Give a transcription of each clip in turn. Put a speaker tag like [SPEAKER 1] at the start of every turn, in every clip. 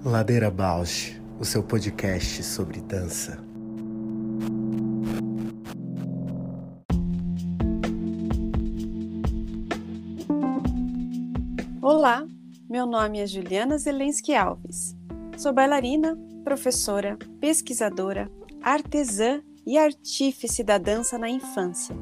[SPEAKER 1] Ladeira Bausch, o seu podcast sobre dança.
[SPEAKER 2] Olá, meu nome é Juliana Zelensky Alves. Sou bailarina, professora, pesquisadora, artesã e artífice da dança na infância.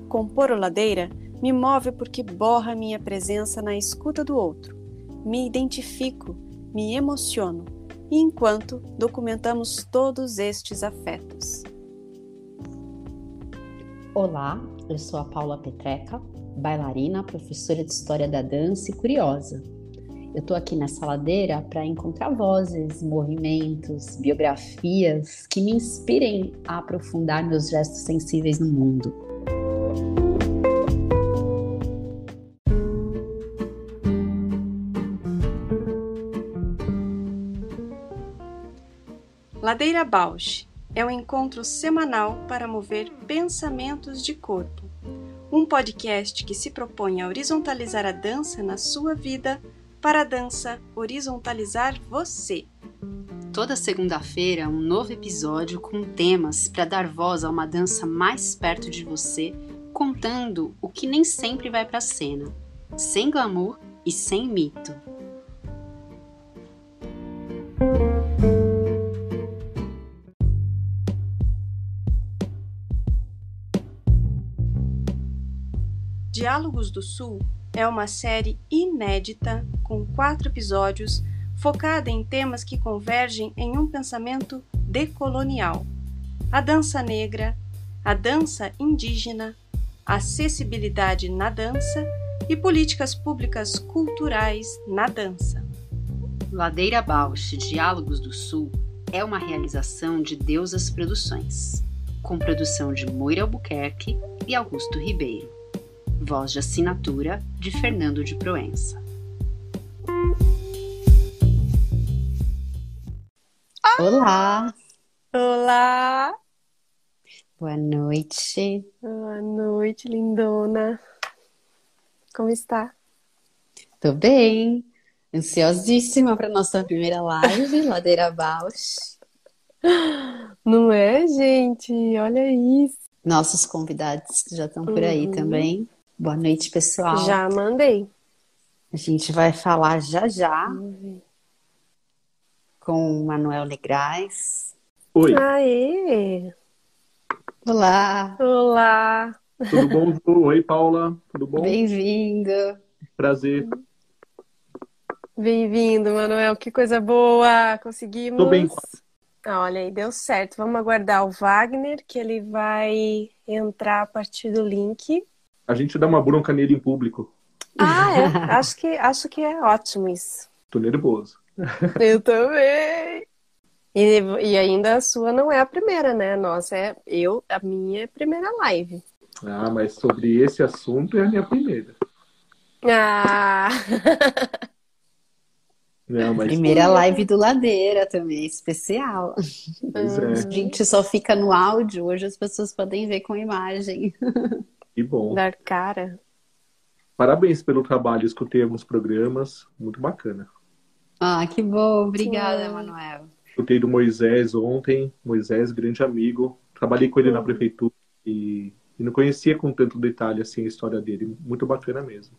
[SPEAKER 2] Compor o Ladeira me move porque borra minha presença na escuta do outro. Me identifico, me emociono, e enquanto documentamos todos estes afetos.
[SPEAKER 3] Olá, eu sou a Paula Petreca, bailarina, professora de História da Dança e curiosa. Eu estou aqui nessa ladeira para encontrar vozes, movimentos, biografias que me inspirem a aprofundar meus gestos sensíveis no mundo.
[SPEAKER 2] Ladeira Bausch é um encontro semanal para mover pensamentos de corpo. Um podcast que se propõe a horizontalizar a dança na sua vida, para a dança horizontalizar você.
[SPEAKER 3] Toda segunda-feira, um novo episódio com temas para dar voz a uma dança mais perto de você, contando o que nem sempre vai para a cena, sem glamour e sem mito.
[SPEAKER 2] Diálogos do Sul é uma série inédita com 4 episódios focada em temas que convergem em um pensamento decolonial. A dança negra, a dança indígena, acessibilidade na dança e políticas públicas culturais na dança.
[SPEAKER 3] Ladeira Bausch, Diálogos do Sul é uma realização de Deusas Produções, com produção de Moira Albuquerque e Augusto Ribeiro. Voz de assinatura de Fernando de Proença. Olá!
[SPEAKER 2] Olá!
[SPEAKER 3] Boa noite!
[SPEAKER 2] Boa noite, lindona! Como está?
[SPEAKER 3] Tô bem! Ansiosíssima para nossa primeira live, Ladeira Bausch.
[SPEAKER 2] Não é, gente? Olha isso!
[SPEAKER 3] Nossos convidados já estão por aí também. Boa noite, pessoal.
[SPEAKER 2] Já mandei.
[SPEAKER 3] A gente vai falar já com o Manuel Negrais.
[SPEAKER 4] Oi.
[SPEAKER 2] Aê!
[SPEAKER 3] Olá!
[SPEAKER 2] Olá!
[SPEAKER 4] Tudo bom, Ju? Oi, Paula. Tudo bom?
[SPEAKER 3] Bem-vindo!
[SPEAKER 4] Prazer.
[SPEAKER 2] Bem-vindo, Manuel. Que coisa boa! Conseguimos.
[SPEAKER 4] Tô bem.
[SPEAKER 2] Olha aí, deu certo. Vamos aguardar o Wagner, que ele vai entrar a partir do link.
[SPEAKER 4] A gente dá uma bronca nele em público.
[SPEAKER 2] Ah, é. Acho que é ótimo isso.
[SPEAKER 4] Tô nervoso.
[SPEAKER 2] Eu também. E ainda a sua não é a primeira, né? Nossa, a minha é a primeira live.
[SPEAKER 4] Ah, mas sobre esse assunto é a minha primeira.
[SPEAKER 2] Ah!
[SPEAKER 4] Não, mas...
[SPEAKER 3] Primeira live do Ladeira também, especial.
[SPEAKER 4] Pois é.
[SPEAKER 3] A gente só fica no áudio, hoje as pessoas podem ver com imagem.
[SPEAKER 4] Que bom.
[SPEAKER 2] Dar cara.
[SPEAKER 4] Parabéns pelo trabalho, escutei alguns programas, muito bacana.
[SPEAKER 3] Ah, que bom, obrigada, Manuel.
[SPEAKER 4] Escutei do Moisés ontem, Moisés, grande amigo. Trabalhei com ele na prefeitura e não conhecia com tanto detalhe assim a história dele. Muito bacana mesmo.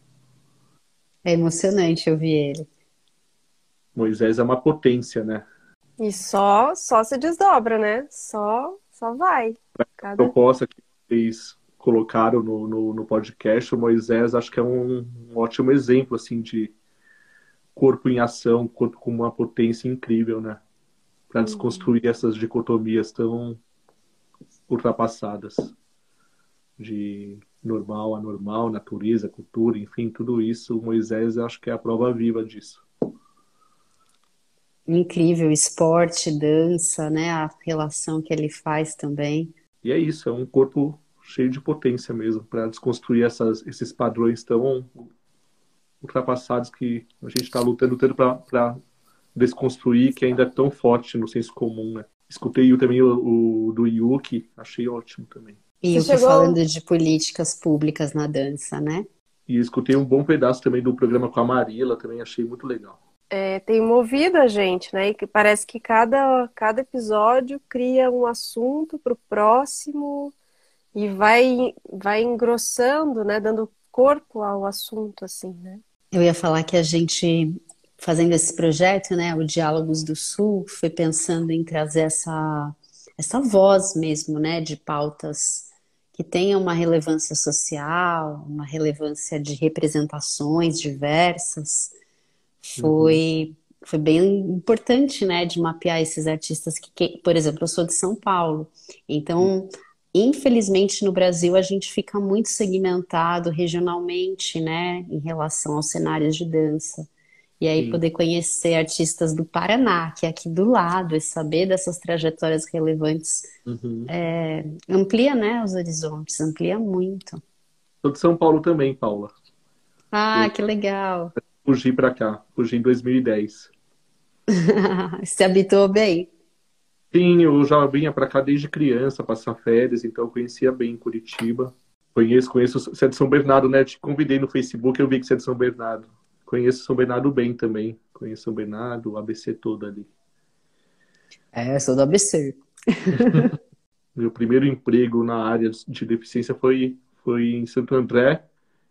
[SPEAKER 3] É emocionante ouvir ele.
[SPEAKER 4] Moisés é uma potência, né?
[SPEAKER 2] E só se desdobra, né? Só vai.
[SPEAKER 4] A proposta que vocês colocaram no podcast, o Moisés, acho que é um ótimo exemplo assim de corpo em ação, corpo com uma potência incrível, né? Para desconstruir essas dicotomias tão ultrapassadas de normal, anormal, natureza, cultura, enfim, tudo isso. O Moisés, acho que é a prova viva disso.
[SPEAKER 3] Incrível, esporte, dança, né? A relação que ele faz também.
[SPEAKER 4] E é isso, é um corpo cheio de potência mesmo, para desconstruir esses padrões tão ultrapassados que a gente está lutando tanto para desconstruir, que ainda é tão forte no senso comum, né? Escutei também o do Yuki, achei ótimo também.
[SPEAKER 3] E o que falando de políticas públicas na dança, né?
[SPEAKER 4] E escutei um bom pedaço também do programa com a Marila, também achei muito legal.
[SPEAKER 2] Tem movido a gente, né? E que parece que cada episódio cria um assunto para o próximo e vai engrossando, né? Dando corpo ao assunto, assim, né?
[SPEAKER 3] Eu ia falar que a gente, fazendo esse projeto, né, o Diálogos do Sul, foi pensando em trazer essa voz mesmo, né, de pautas que tenham uma relevância social, uma relevância de representações diversas.
[SPEAKER 4] Uhum.
[SPEAKER 3] Foi bem importante, né, de mapear esses artistas por exemplo, eu sou de São Paulo, então, infelizmente no Brasil a gente fica muito segmentado regionalmente, né, em relação aos cenários de dança. E aí
[SPEAKER 4] Sim.
[SPEAKER 3] poder conhecer artistas do Paraná, que é aqui do lado, e saber dessas trajetórias relevantes,
[SPEAKER 4] Uhum.
[SPEAKER 3] amplia, né, os horizontes, amplia muito.
[SPEAKER 4] Sou de São Paulo também, Paula.
[SPEAKER 3] Ah,
[SPEAKER 4] Eu
[SPEAKER 3] que legal!
[SPEAKER 4] fugi para cá, fugi em 2010.
[SPEAKER 3] Se habitou bem?
[SPEAKER 4] Sim, eu já vinha para cá desde criança, passar férias, então eu conhecia bem Curitiba. Conheço, você é de São Bernardo, né? Te convidei no Facebook, eu vi que você é de São Bernardo. Conheço São Bernardo bem também. Conheço São Bernardo, o ABC todo ali.
[SPEAKER 3] É, eu sou do ABC.
[SPEAKER 4] Meu primeiro emprego na área de deficiência foi em Santo André,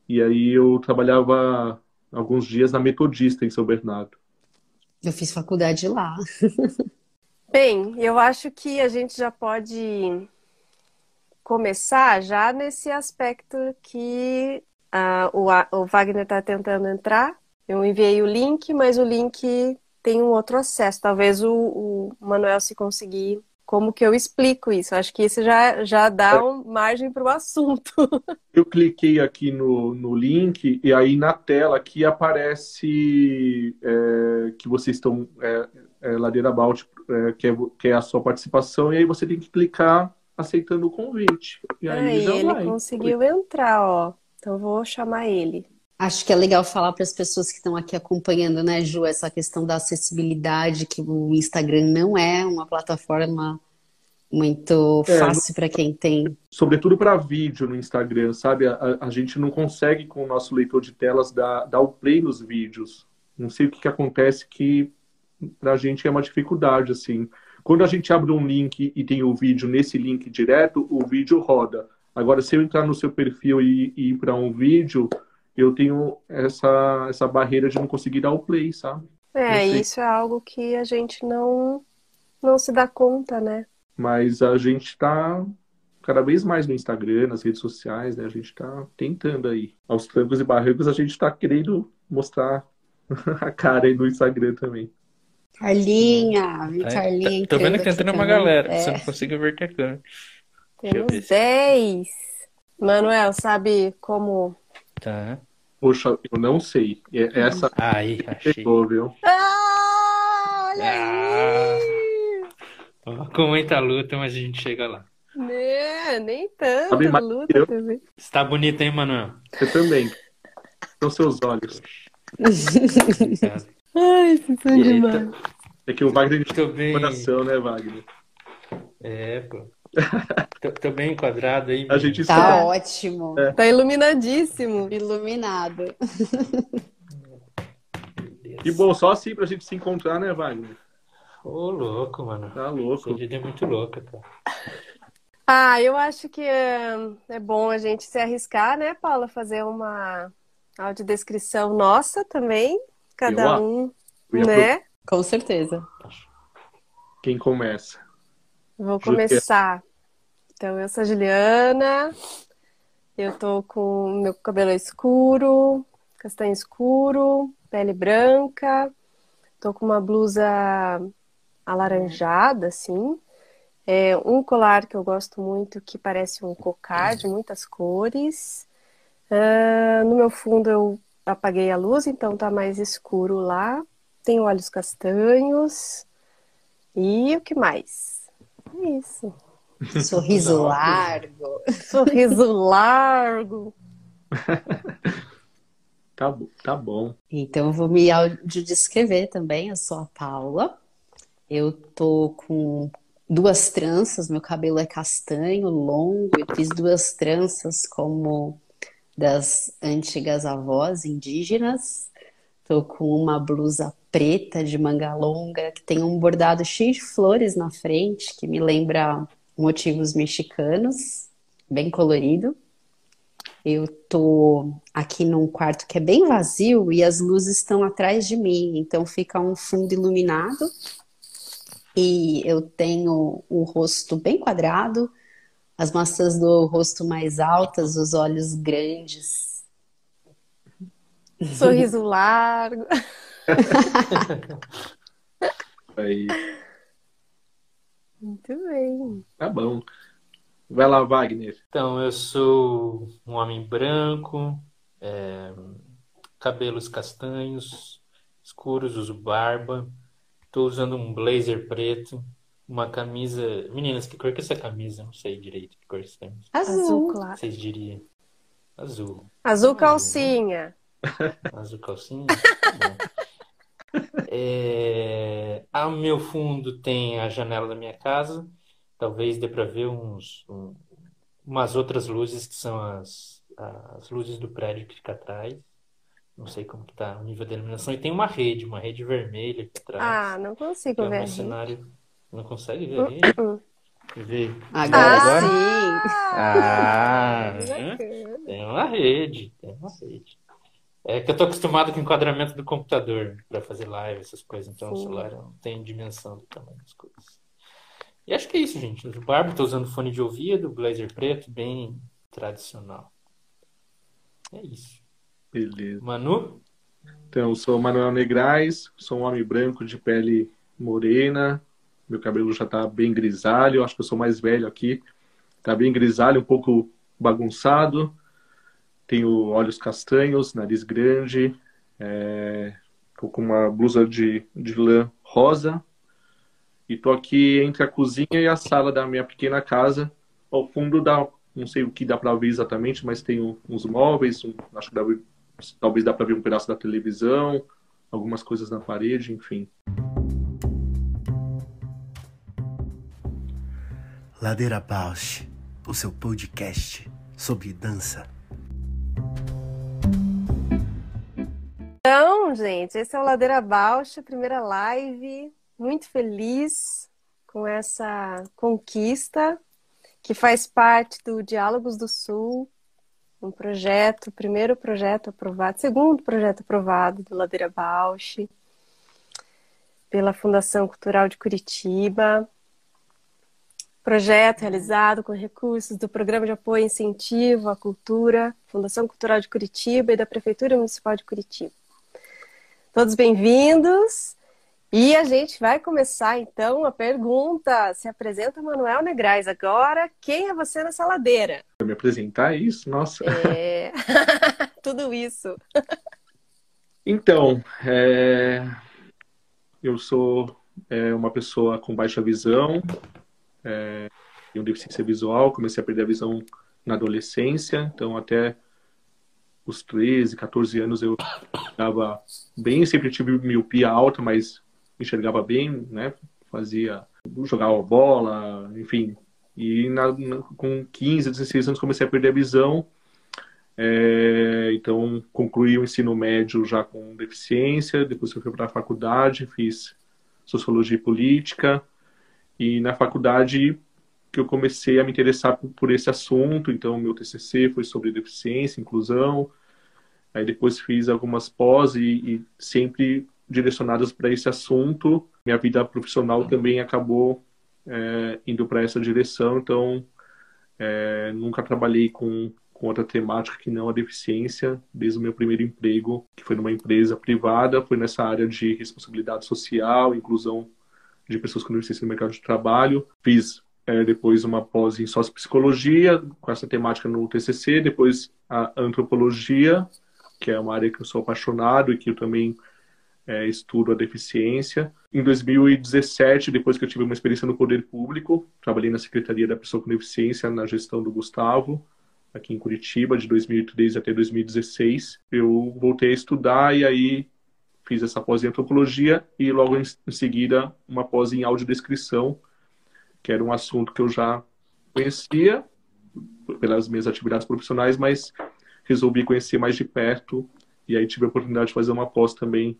[SPEAKER 4] e aí eu trabalhava alguns dias na Metodista, em São Bernardo.
[SPEAKER 3] Eu fiz faculdade lá.
[SPEAKER 2] Bem, eu acho que a gente já pode começar já nesse aspecto que o Wagner está tentando entrar. Eu enviei o link, mas o link tem um outro acesso. Talvez o Manuel, se conseguir, como que eu explico isso? Acho que isso já dá margem para o assunto.
[SPEAKER 4] Eu cliquei aqui no link e aí na tela aqui aparece que vocês estão Ladeira About, que é a sua participação, e aí você tem que clicar aceitando o convite. E aí
[SPEAKER 2] Aí
[SPEAKER 4] já
[SPEAKER 2] ele
[SPEAKER 4] vai.
[SPEAKER 2] conseguiu entrar, ó. Então vou chamar ele.
[SPEAKER 3] Acho que é legal falar para as pessoas que estão aqui acompanhando, né, Ju, essa questão da acessibilidade, que o Instagram não é uma plataforma muito
[SPEAKER 4] É,
[SPEAKER 3] fácil para quem tem.
[SPEAKER 4] sobretudo para vídeo no Instagram, sabe? A gente não consegue, com o nosso leitor de telas, dar o play nos vídeos. Não sei o que acontece que pra gente é uma dificuldade, assim. Quando a gente abre um link e tem o vídeo nesse link direto, o vídeo roda. Agora, se eu entrar no seu perfil e ir para um vídeo, eu tenho essa barreira de não conseguir dar o play, sabe? Não sei.
[SPEAKER 2] Isso é algo que a gente não se dá conta, né?
[SPEAKER 4] Mas a gente está cada vez mais no Instagram, nas redes sociais, né? A gente está tentando aí. Aos trancos e barrancos, a gente está querendo mostrar a cara aí no Instagram também.
[SPEAKER 3] Carlinha, vi Carlinha
[SPEAKER 5] Tô vendo
[SPEAKER 3] entrando
[SPEAKER 5] que tá
[SPEAKER 3] aqui
[SPEAKER 5] entrando uma
[SPEAKER 3] também.
[SPEAKER 5] galera, você não consigo ver que é câmera. Deixa eu ver
[SPEAKER 2] Temos
[SPEAKER 5] se
[SPEAKER 2] 10. Manuel, sabe como...
[SPEAKER 5] tá.
[SPEAKER 4] Poxa, eu não sei. Essa
[SPEAKER 5] Aí, achei.
[SPEAKER 4] pegou, viu?
[SPEAKER 2] Ah, olha
[SPEAKER 5] Ah,
[SPEAKER 2] aí!
[SPEAKER 5] ó, com muita luta, mas a gente chega lá.
[SPEAKER 2] Né, nem
[SPEAKER 4] Sabe
[SPEAKER 2] tanta
[SPEAKER 4] mais que
[SPEAKER 2] luta
[SPEAKER 4] eu?
[SPEAKER 2] também.
[SPEAKER 5] Você tá bonito, hein, Manuel?
[SPEAKER 4] Você também. São seus olhos.
[SPEAKER 5] Obrigado.
[SPEAKER 2] Ai, vocês são
[SPEAKER 5] E aí,
[SPEAKER 2] demais.
[SPEAKER 4] É que o Wagner tem
[SPEAKER 5] tô bem.
[SPEAKER 4] coração, né, Wagner?
[SPEAKER 5] Pô. Tô bem enquadrado aí,
[SPEAKER 4] A gente
[SPEAKER 5] menino.
[SPEAKER 3] Tá
[SPEAKER 4] espera.
[SPEAKER 3] ótimo,
[SPEAKER 2] Tá iluminadíssimo.
[SPEAKER 3] iluminado.
[SPEAKER 4] Que bom, só assim pra gente se encontrar, né, Wagner?
[SPEAKER 5] Ô, louco, mano.
[SPEAKER 4] Tá
[SPEAKER 5] Essa
[SPEAKER 4] louco.
[SPEAKER 5] vida é muito louca, cara.
[SPEAKER 2] Eu acho que é bom a gente se arriscar, né, Paula? Fazer uma audiodescrição nossa também.
[SPEAKER 4] Eu
[SPEAKER 2] Cada
[SPEAKER 4] acho.
[SPEAKER 2] um,
[SPEAKER 4] Eu ia
[SPEAKER 2] né?
[SPEAKER 3] Com certeza.
[SPEAKER 4] Quem começa?
[SPEAKER 2] Vou
[SPEAKER 4] Juliana.
[SPEAKER 2] começar. Então, eu sou a Juliana. Eu tô com meu cabelo escuro, castanho escuro, pele branca. Tô com uma blusa alaranjada, assim. Um colar que eu gosto muito, que parece um cocar de muitas cores. No meu fundo eu apaguei a luz, então tá mais escuro lá. Tenho olhos castanhos. E o que mais? É isso.
[SPEAKER 3] Sorriso largo.
[SPEAKER 2] Sorriso largo.
[SPEAKER 4] Tá bom.
[SPEAKER 3] Então, eu vou me audiodescrever também. Eu sou a Paula. Eu tô com duas tranças, meu cabelo é castanho, longo. Eu fiz duas tranças como das antigas avós indígenas. Tô com uma blusa preta de manga longa que tem um bordado cheio de flores na frente, que me lembra motivos mexicanos, bem colorido. Eu tô aqui num quarto que é bem vazio e as luzes estão atrás de mim, então fica um fundo iluminado e eu tenho o rosto bem quadrado, as maçãs do rosto mais altas, os olhos grandes.
[SPEAKER 2] Sorriso largo.
[SPEAKER 4] Aí,
[SPEAKER 2] Muito bem.
[SPEAKER 4] tá bom. Vai lá, Wagner.
[SPEAKER 5] Então, eu sou um homem branco, cabelos castanhos, escuros, uso barba. Estou usando um blazer preto, uma camisa. Meninas, que cor que é essa camisa? Não sei direito que cor é essa camisa.
[SPEAKER 2] Azul
[SPEAKER 3] Azul.
[SPEAKER 2] claro.
[SPEAKER 5] Vocês diriam? Azul.
[SPEAKER 2] Azul
[SPEAKER 5] Azul,
[SPEAKER 2] calcinha.
[SPEAKER 5] Azul calcinha? Tá bom. Ao meu fundo tem a janela da minha casa. Talvez dê para ver umas outras luzes que são as luzes do prédio que fica atrás. Não sei como que tá o nível da iluminação. E tem uma rede vermelha aqui atrás,
[SPEAKER 2] Não
[SPEAKER 5] que
[SPEAKER 2] consigo
[SPEAKER 5] é o
[SPEAKER 2] ver a
[SPEAKER 5] meu
[SPEAKER 2] rede.
[SPEAKER 5] cenário. Não consegue ver a rede? Vê.
[SPEAKER 3] Agora
[SPEAKER 5] Agora?
[SPEAKER 3] sim.
[SPEAKER 5] Ah,
[SPEAKER 2] Bacana.
[SPEAKER 5] tem uma rede, tem uma rede. É que eu tô acostumado com o enquadramento do computador para fazer live, essas coisas. Então o
[SPEAKER 2] Sim.
[SPEAKER 5] celular não tem dimensão do tamanho das coisas. E acho que é isso, gente. O barba, tô usando fone de ouvido, blazer preto, bem tradicional. É isso.
[SPEAKER 4] Beleza.
[SPEAKER 5] Manu?
[SPEAKER 4] Então, eu sou Manuel Negrais, sou um homem branco de pele morena, meu cabelo já tá bem grisalho, acho que eu sou mais velho aqui, tá bem grisalho, um pouco bagunçado, tenho olhos castanhos, nariz grande, tô com uma blusa de lã rosa e tô aqui entre a cozinha e a sala da minha pequena casa, ao fundo não sei o que dá para ver exatamente, mas tem uns móveis, acho que talvez dá para ver um pedaço da televisão, algumas coisas na parede, enfim.
[SPEAKER 1] Ladeira Bausch, o seu podcast sobre dança.
[SPEAKER 2] Então, gente, esse é o Ladeira Bausch, primeira live. Muito feliz com essa conquista que faz parte do Diálogos do Sul, um projeto, primeiro projeto aprovado, segundo projeto aprovado do Ladeira Bausch, pela Fundação Cultural de Curitiba. Projeto realizado com recursos do Programa de Apoio e Incentivo à Cultura, Fundação Cultural de Curitiba e da Prefeitura Municipal de Curitiba. Todos bem-vindos. E a gente vai começar, então, a pergunta. Se apresenta Manuel Negrais agora. Quem é você nessa ladeira?
[SPEAKER 4] Pra me apresentar isso? Nossa.
[SPEAKER 2] Tudo isso.
[SPEAKER 4] Então, eu sou uma pessoa com baixa visão, tenho deficiência visual, comecei a perder a visão na adolescência, então até os 13, 14 anos eu enxergava bem, sempre tive miopia alta, mas enxergava bem, né? Jogava bola, enfim. E com 15, 16 anos comecei a perder a visão. Então concluí o ensino médio já com deficiência, depois eu fui para a faculdade, fiz Sociologia e Política, e na faculdade que eu comecei a me interessar por esse assunto, então meu TCC foi sobre deficiência, inclusão, aí depois fiz algumas pós e sempre direcionadas para esse assunto. Minha vida profissional também acabou indo para essa direção, então nunca trabalhei com outra temática que não a deficiência, desde o meu primeiro emprego, que foi numa empresa privada, foi nessa área de responsabilidade social, inclusão de pessoas com deficiência no mercado de trabalho. Fiz depois uma pós em sociopsicologia, com essa temática no TCC, depois a antropologia, que é uma área que eu sou apaixonado e que eu também estudo a deficiência. Em 2017, depois que eu tive uma experiência no poder público, trabalhei na Secretaria da Pessoa com Deficiência, na gestão do Gustavo, aqui em Curitiba, de 2013 até 2016. Eu voltei a estudar e aí fiz essa pós em antropologia e logo em seguida uma pós em audiodescrição, que era um assunto que eu já conhecia pelas minhas atividades profissionais, mas resolvi conhecer mais de perto, e aí tive a oportunidade de fazer uma pós também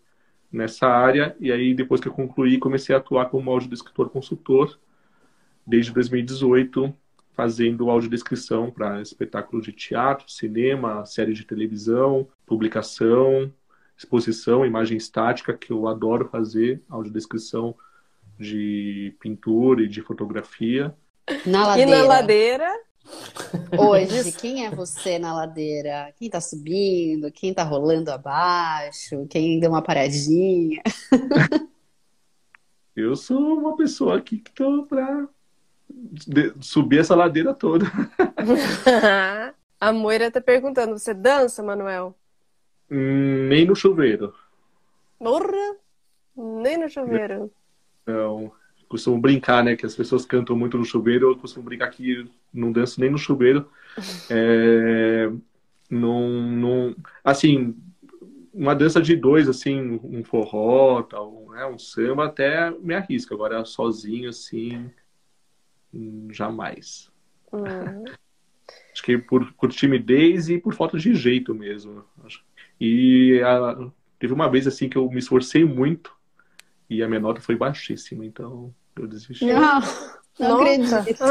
[SPEAKER 4] nessa área, e aí depois que eu concluí, comecei a atuar como audiodescritor consultor, desde 2018, fazendo audiodescrição para espetáculos de teatro, cinema, série de televisão, publicação, exposição, imagem estática, que eu adoro fazer, audiodescrição de pintura e de fotografia.
[SPEAKER 3] Na
[SPEAKER 2] E na
[SPEAKER 3] ladeira.
[SPEAKER 2] ladeira?
[SPEAKER 3] Hoje, quem é você na ladeira? Quem tá subindo? Quem tá rolando abaixo? Quem deu uma paradinha?
[SPEAKER 4] Eu sou uma pessoa aqui que tô para subir essa ladeira toda.
[SPEAKER 2] A Moira tá perguntando, você dança, Manuel?
[SPEAKER 4] Nem no chuveiro.
[SPEAKER 2] Porra! Nem no chuveiro.
[SPEAKER 4] Não. Costumo brincar, né? Que as pessoas cantam muito no chuveiro. Eu costumo brincar que não danço nem no chuveiro. Não, assim, uma dança de dois, assim, um forró, tal, né? Um samba, até me arrisco. Agora, sozinho, assim, jamais. Acho que por timidez e por falta de jeito mesmo. E teve uma vez, assim, que eu me esforcei muito e a minha nota foi baixíssima, então eu desisti.
[SPEAKER 3] Não acredito.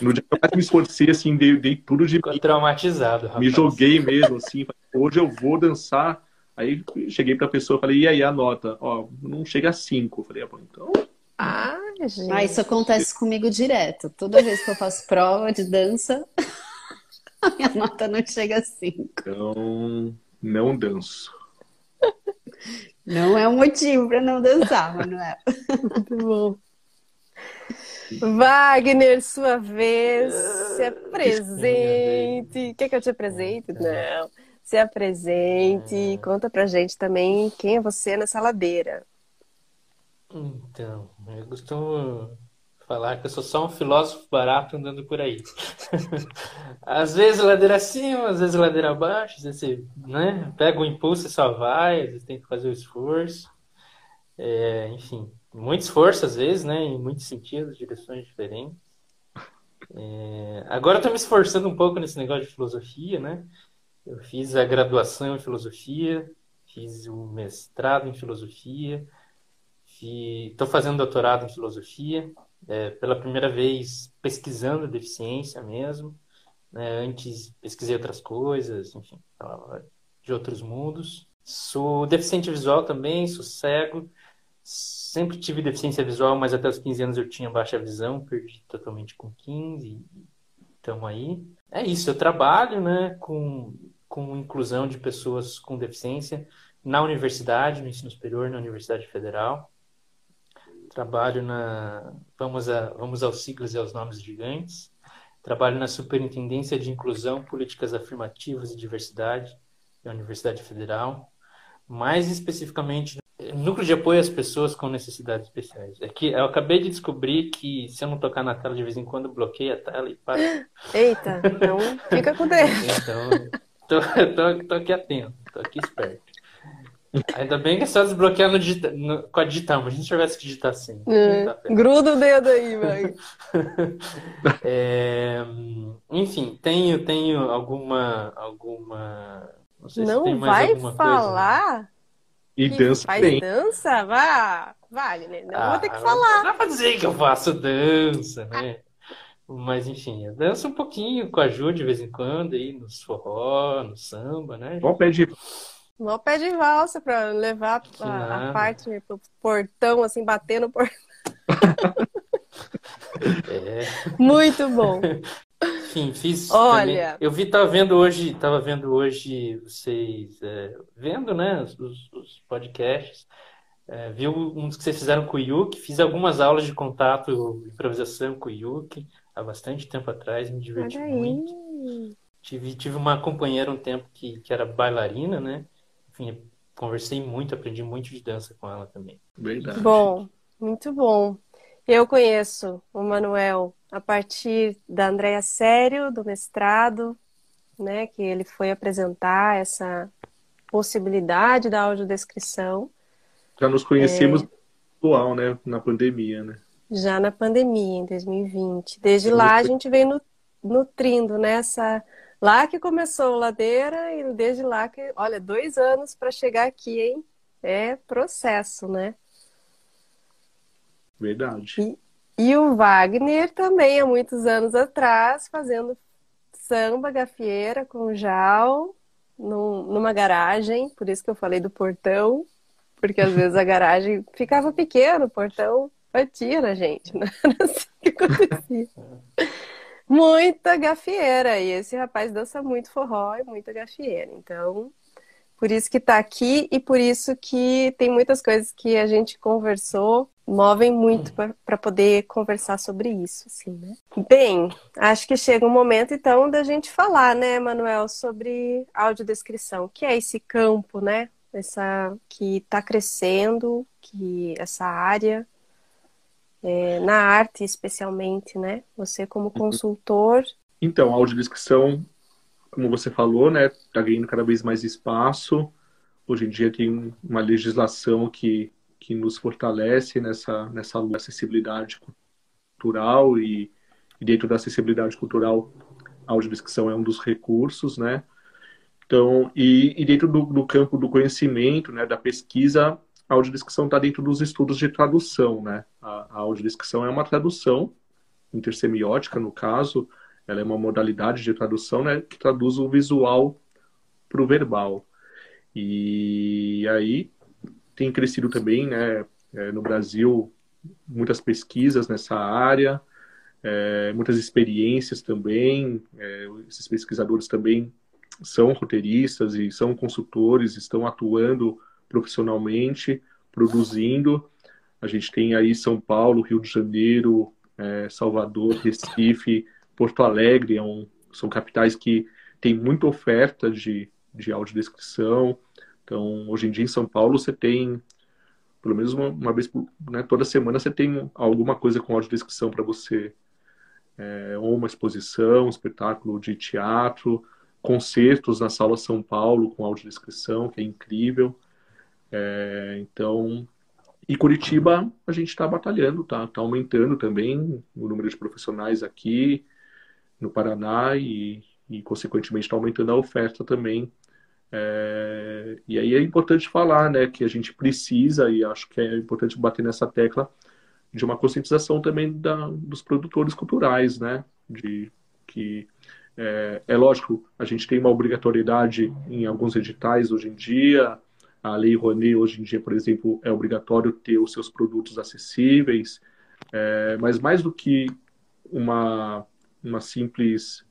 [SPEAKER 4] No dia que eu mais me esforcei, assim, dei tudo de
[SPEAKER 5] Ficou
[SPEAKER 4] mim.
[SPEAKER 5] traumatizado, rapaz.
[SPEAKER 4] Me joguei mesmo, assim. Hoje eu vou dançar. Aí cheguei pra pessoa e falei, e aí a nota? Ó, não chega a 5. Eu falei, bom, então...
[SPEAKER 2] Gente.
[SPEAKER 3] Isso acontece comigo direto. Toda vez que eu faço prova de dança, a minha nota não chega a 5.
[SPEAKER 4] Então, não danço.
[SPEAKER 3] Não é um motivo para não dançar, Manuel.
[SPEAKER 2] Muito bom. Wagner, sua vez, se apresente. Quer que eu te apresente? Não. Se apresente, conta pra gente também quem é você nessa ladeira.
[SPEAKER 5] Então, eu costumo falar que eu sou só um filósofo barato andando por aí. Às vezes ladeira acima, às vezes ladeira abaixo, às vezes você, né, pega o impulso e só vai, às vezes tem que fazer o esforço. Enfim, muito esforço às vezes, né, em muitos sentidos, direções diferentes. Agora eu estou me esforçando um pouco nesse negócio de filosofia, né? Eu fiz a graduação em filosofia, fiz o mestrado em filosofia, estou fazendo doutorado em filosofia, pela primeira vez pesquisando deficiência mesmo, né? Antes pesquisei outras coisas, enfim, falava de outros mundos. Sou deficiente visual também, sou cego, sempre tive deficiência visual, mas até os 15 anos eu tinha baixa visão, perdi totalmente com 15, então aí. É isso, eu trabalho, né, com inclusão de pessoas com deficiência na universidade, no ensino superior, na Universidade Federal. Trabalho vamos aos siglas e aos nomes gigantes. Trabalho na Superintendência de Inclusão, Políticas Afirmativas e Diversidade da Universidade Federal. Mais especificamente, no Núcleo de Apoio às Pessoas com Necessidades Especiais. É que eu acabei de descobrir que se eu não tocar na tela de vez em quando, bloqueia a tela e para.
[SPEAKER 2] Eita, então fica com Deus.
[SPEAKER 5] Então, tô aqui atento, tô aqui esperto. Ainda bem que é só desbloquear com a digital, mas a gente tivesse que digitar assim.
[SPEAKER 2] Gruda o dedo aí, vai.
[SPEAKER 5] Enfim, tenho alguma. Não sei se
[SPEAKER 2] Não
[SPEAKER 5] tem mais
[SPEAKER 2] vai
[SPEAKER 5] alguma
[SPEAKER 2] falar?
[SPEAKER 5] coisa.
[SPEAKER 4] E
[SPEAKER 2] Que
[SPEAKER 4] dança
[SPEAKER 2] faz
[SPEAKER 4] bem.
[SPEAKER 2] dança? Vá, Wagner, não vou ter que falar.
[SPEAKER 5] Não dá pra dizer que eu faço dança, né? Mas enfim, eu danço um pouquinho com a Ju de vez em quando, aí nos forró, no samba, né?
[SPEAKER 4] Igual pé de...
[SPEAKER 2] Mó pé de valsa pra levar a parte pro portão, assim, bater no portão. Muito bom.
[SPEAKER 5] Enfim, fiz
[SPEAKER 2] Olha,
[SPEAKER 5] também. Tava vendo hoje vocês vendo, né, os podcasts. Vi uns que vocês fizeram com o Yuki, fiz algumas aulas de contato, improvisação com o Yuki, há bastante tempo atrás, me diverti
[SPEAKER 2] olha
[SPEAKER 5] muito.
[SPEAKER 2] aí.
[SPEAKER 5] Tive uma companheira um tempo que era bailarina, né? Enfim, conversei muito, aprendi muito de dança com ela também.
[SPEAKER 4] Verdade.
[SPEAKER 2] Bom, muito bom. Eu conheço o Manuel a partir da Andréa Sério, do mestrado, né? Que ele foi apresentar essa possibilidade da audiodescrição.
[SPEAKER 4] Já nos conhecemos atual, né? Na pandemia, né?
[SPEAKER 2] Já na pandemia, em 2020. Desde lá a gente vem nutrindo, né, Lá que começou a Ladeira e desde lá que, olha, 2 anos para chegar aqui, hein? É processo, né?
[SPEAKER 4] Verdade.
[SPEAKER 2] E o Wagner também, há muitos anos atrás, fazendo samba, gafieira com Jal, numa garagem, por isso que eu falei do portão, porque às vezes a garagem ficava pequena, o portão batia na gente, né? Era assim que acontecia. Muita gafieira, e esse rapaz dança muito forró e muita gafieira, então por isso que tá aqui e por isso que tem muitas coisas que a gente conversou, movem muito para poder conversar sobre isso, assim, né? Bem, acho que chega um momento então da gente falar, né, Manuel, sobre audiodescrição, que é esse campo, né? Essa que está crescendo, que essa área na arte especialmente, né? Você como consultor.
[SPEAKER 4] Então, a audiodescrição, como você falou, né, está ganhando cada vez mais espaço. Hoje em dia tem uma legislação que nos fortalece nessa acessibilidade cultural e dentro da acessibilidade cultural, a audiodescrição é um dos recursos, né? Então, e dentro do campo do conhecimento, né, da pesquisa, a audiodescrição está dentro dos estudos de tradução, né? A audiodescrição é uma tradução intersemiótica, no caso, ela é uma modalidade de tradução, né, que traduz o visual para o verbal. E aí tem crescido também, né, no Brasil, muitas pesquisas nessa área, muitas experiências também. Esses pesquisadores também são roteiristas e são consultores, estão atuando profissionalmente, produzindo. A gente tem aí São Paulo, Rio de Janeiro, Salvador, Recife, Porto Alegre, são capitais que têm muita oferta de audiodescrição. Então, hoje em dia em São Paulo você tem, pelo menos uma vez, né, toda semana você tem alguma coisa com audiodescrição para você. Ou uma exposição, um espetáculo de teatro, concertos na Sala São Paulo com audiodescrição, que é incrível. Então, e Curitiba a gente está batalhando, tá aumentando também o número de profissionais aqui no Paraná e consequentemente está aumentando a oferta também. E aí é importante falar, né, que a gente precisa, e acho que é importante bater nessa tecla, de uma conscientização também dos produtores culturais, né, de que é lógico, a gente tem uma obrigatoriedade em alguns editais hoje em dia. A Lei Rouanet, hoje em dia, por exemplo, é obrigatório ter os seus produtos acessíveis, mas mais do que uma simples,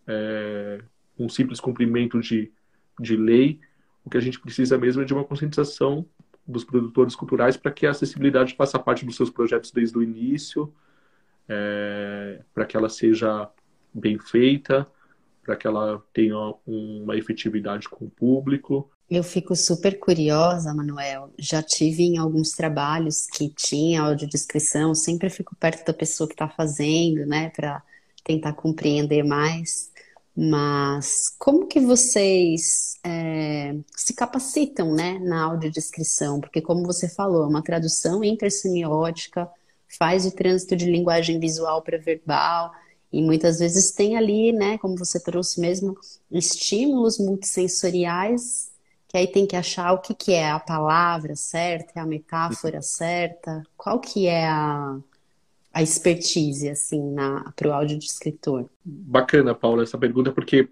[SPEAKER 4] um simples cumprimento de lei, o que a gente precisa mesmo é de uma conscientização dos produtores culturais para que a acessibilidade faça parte dos seus projetos desde o início, para que ela seja bem feita, para que ela tenha uma efetividade com o público.
[SPEAKER 3] Eu fico super curiosa, Manuel. Já tive em alguns trabalhos que tinha audiodescrição, sempre fico perto da pessoa que está fazendo, né, para tentar compreender mais. Mas como que vocês se capacitam, né, na audiodescrição? Porque, como você falou, é uma tradução intersemiótica, faz o trânsito de linguagem visual para verbal, e muitas vezes tem ali, né, como você trouxe mesmo, estímulos multissensoriais, que aí tem que achar o que é a palavra certa, é a metáfora certa, qual que é a expertise, assim, para o audiodescritor?
[SPEAKER 4] Bacana, Paula, essa pergunta, porque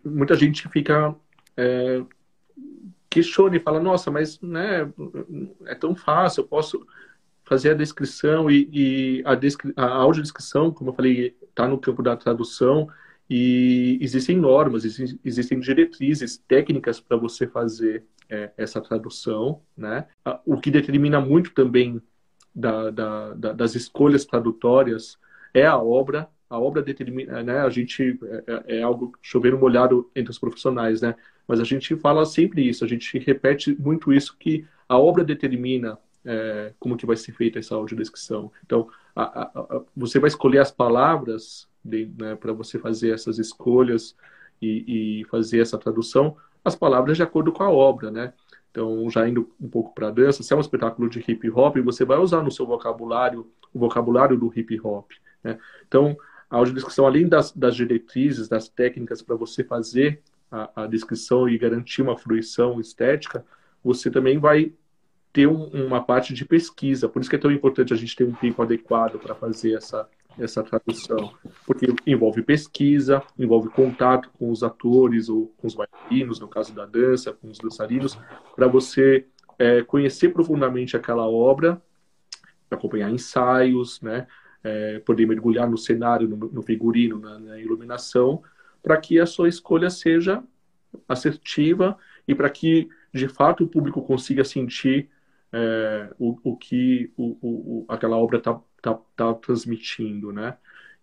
[SPEAKER 4] muita gente fica questiona e fala, nossa, mas né, é tão fácil, eu posso fazer a descrição e a audiodescrição, como eu falei, está no campo da tradução e existem normas, existem diretrizes técnicas para você fazer essa tradução, né? O que determina muito também das escolhas tradutórias é a obra. A obra determina, né? A gente é algo chovendo molhado entre os profissionais, né? Mas a gente fala sempre isso, a gente repete muito isso, que a obra determina como que vai ser feita essa audiodescrição. Então, você vai escolher as palavras, né, para você fazer essas escolhas e fazer essa tradução, as palavras de acordo com a obra, né? Então, já indo um pouco para a dança, se é um espetáculo de hip hop, você vai usar no seu vocabulário o vocabulário do hip hop, né? Então, A audiodescrição, além das diretrizes, das técnicas para você fazer a descrição e garantir uma fruição estética, você também vai ter uma parte de pesquisa. Por isso que é tão importante a gente ter um tempo adequado para fazer essa tradução. Porque envolve pesquisa, envolve contato com os atores ou com os bailarinos, no caso da dança, com os dançarinos, para você conhecer profundamente aquela obra, acompanhar ensaios, né? Poder mergulhar no cenário, no figurino, na iluminação, para que a sua escolha seja assertiva e para que, de fato, o público consiga sentir o que aquela obra está transmitindo, né?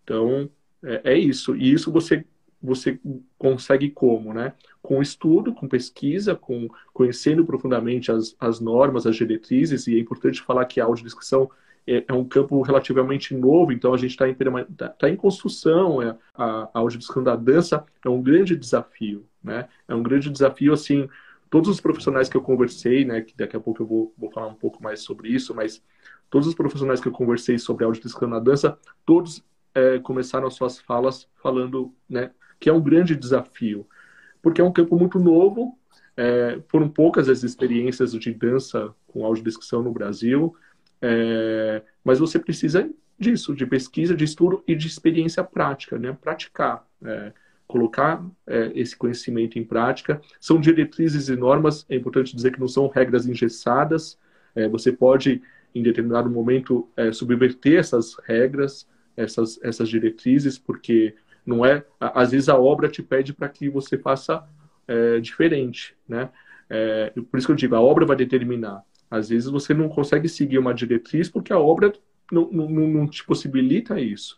[SPEAKER 4] Então, é isso. E isso você consegue como, né? Com estudo, com pesquisa, conhecendo profundamente as normas, as diretrizes, e é importante falar que a audiodescrição é um campo relativamente novo, então a gente está em construção. A audiodescrição da dança é um grande desafio, né? É um grande desafio, assim, todos os profissionais que eu conversei, né, que daqui a pouco eu vou falar um pouco mais sobre isso, mas todos os profissionais que eu conversei sobre a audiodescrição na dança, todos começaram as suas falas falando, né, que é um grande desafio, porque é um campo muito novo, foram poucas as experiências de dança com audiodescrição no Brasil, mas você precisa disso, de pesquisa, de estudo e de experiência prática, né? Praticar, colocar esse conhecimento em prática. São diretrizes e normas, é importante dizer que não são regras engessadas, você pode, em determinado momento, subverter essas regras, essas diretrizes, porque não às vezes a obra te pede para que você faça diferente, né? Por isso que eu digo, a obra vai determinar. Às vezes você não consegue seguir uma diretriz porque a obra não te possibilita isso.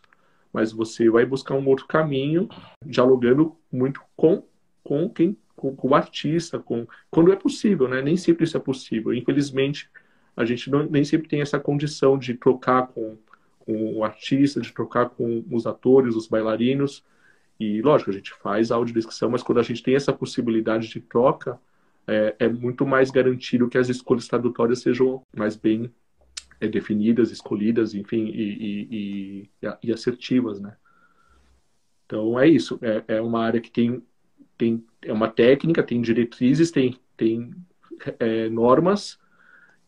[SPEAKER 4] Mas você vai buscar um outro caminho, dialogando muito com o artista, quando é possível, né? Nem sempre isso é possível. Infelizmente, a gente nem sempre tem essa condição de trocar com o artista, de trocar com os atores, os bailarinos. E, lógico, a gente faz a audiodescrição, mas quando a gente tem essa possibilidade de troca, é muito mais garantido que as escolhas tradutórias sejam mais bem definidas, escolhidas, enfim, e assertivas, né? Então, é isso. É uma área que é uma técnica, tem diretrizes, tem normas,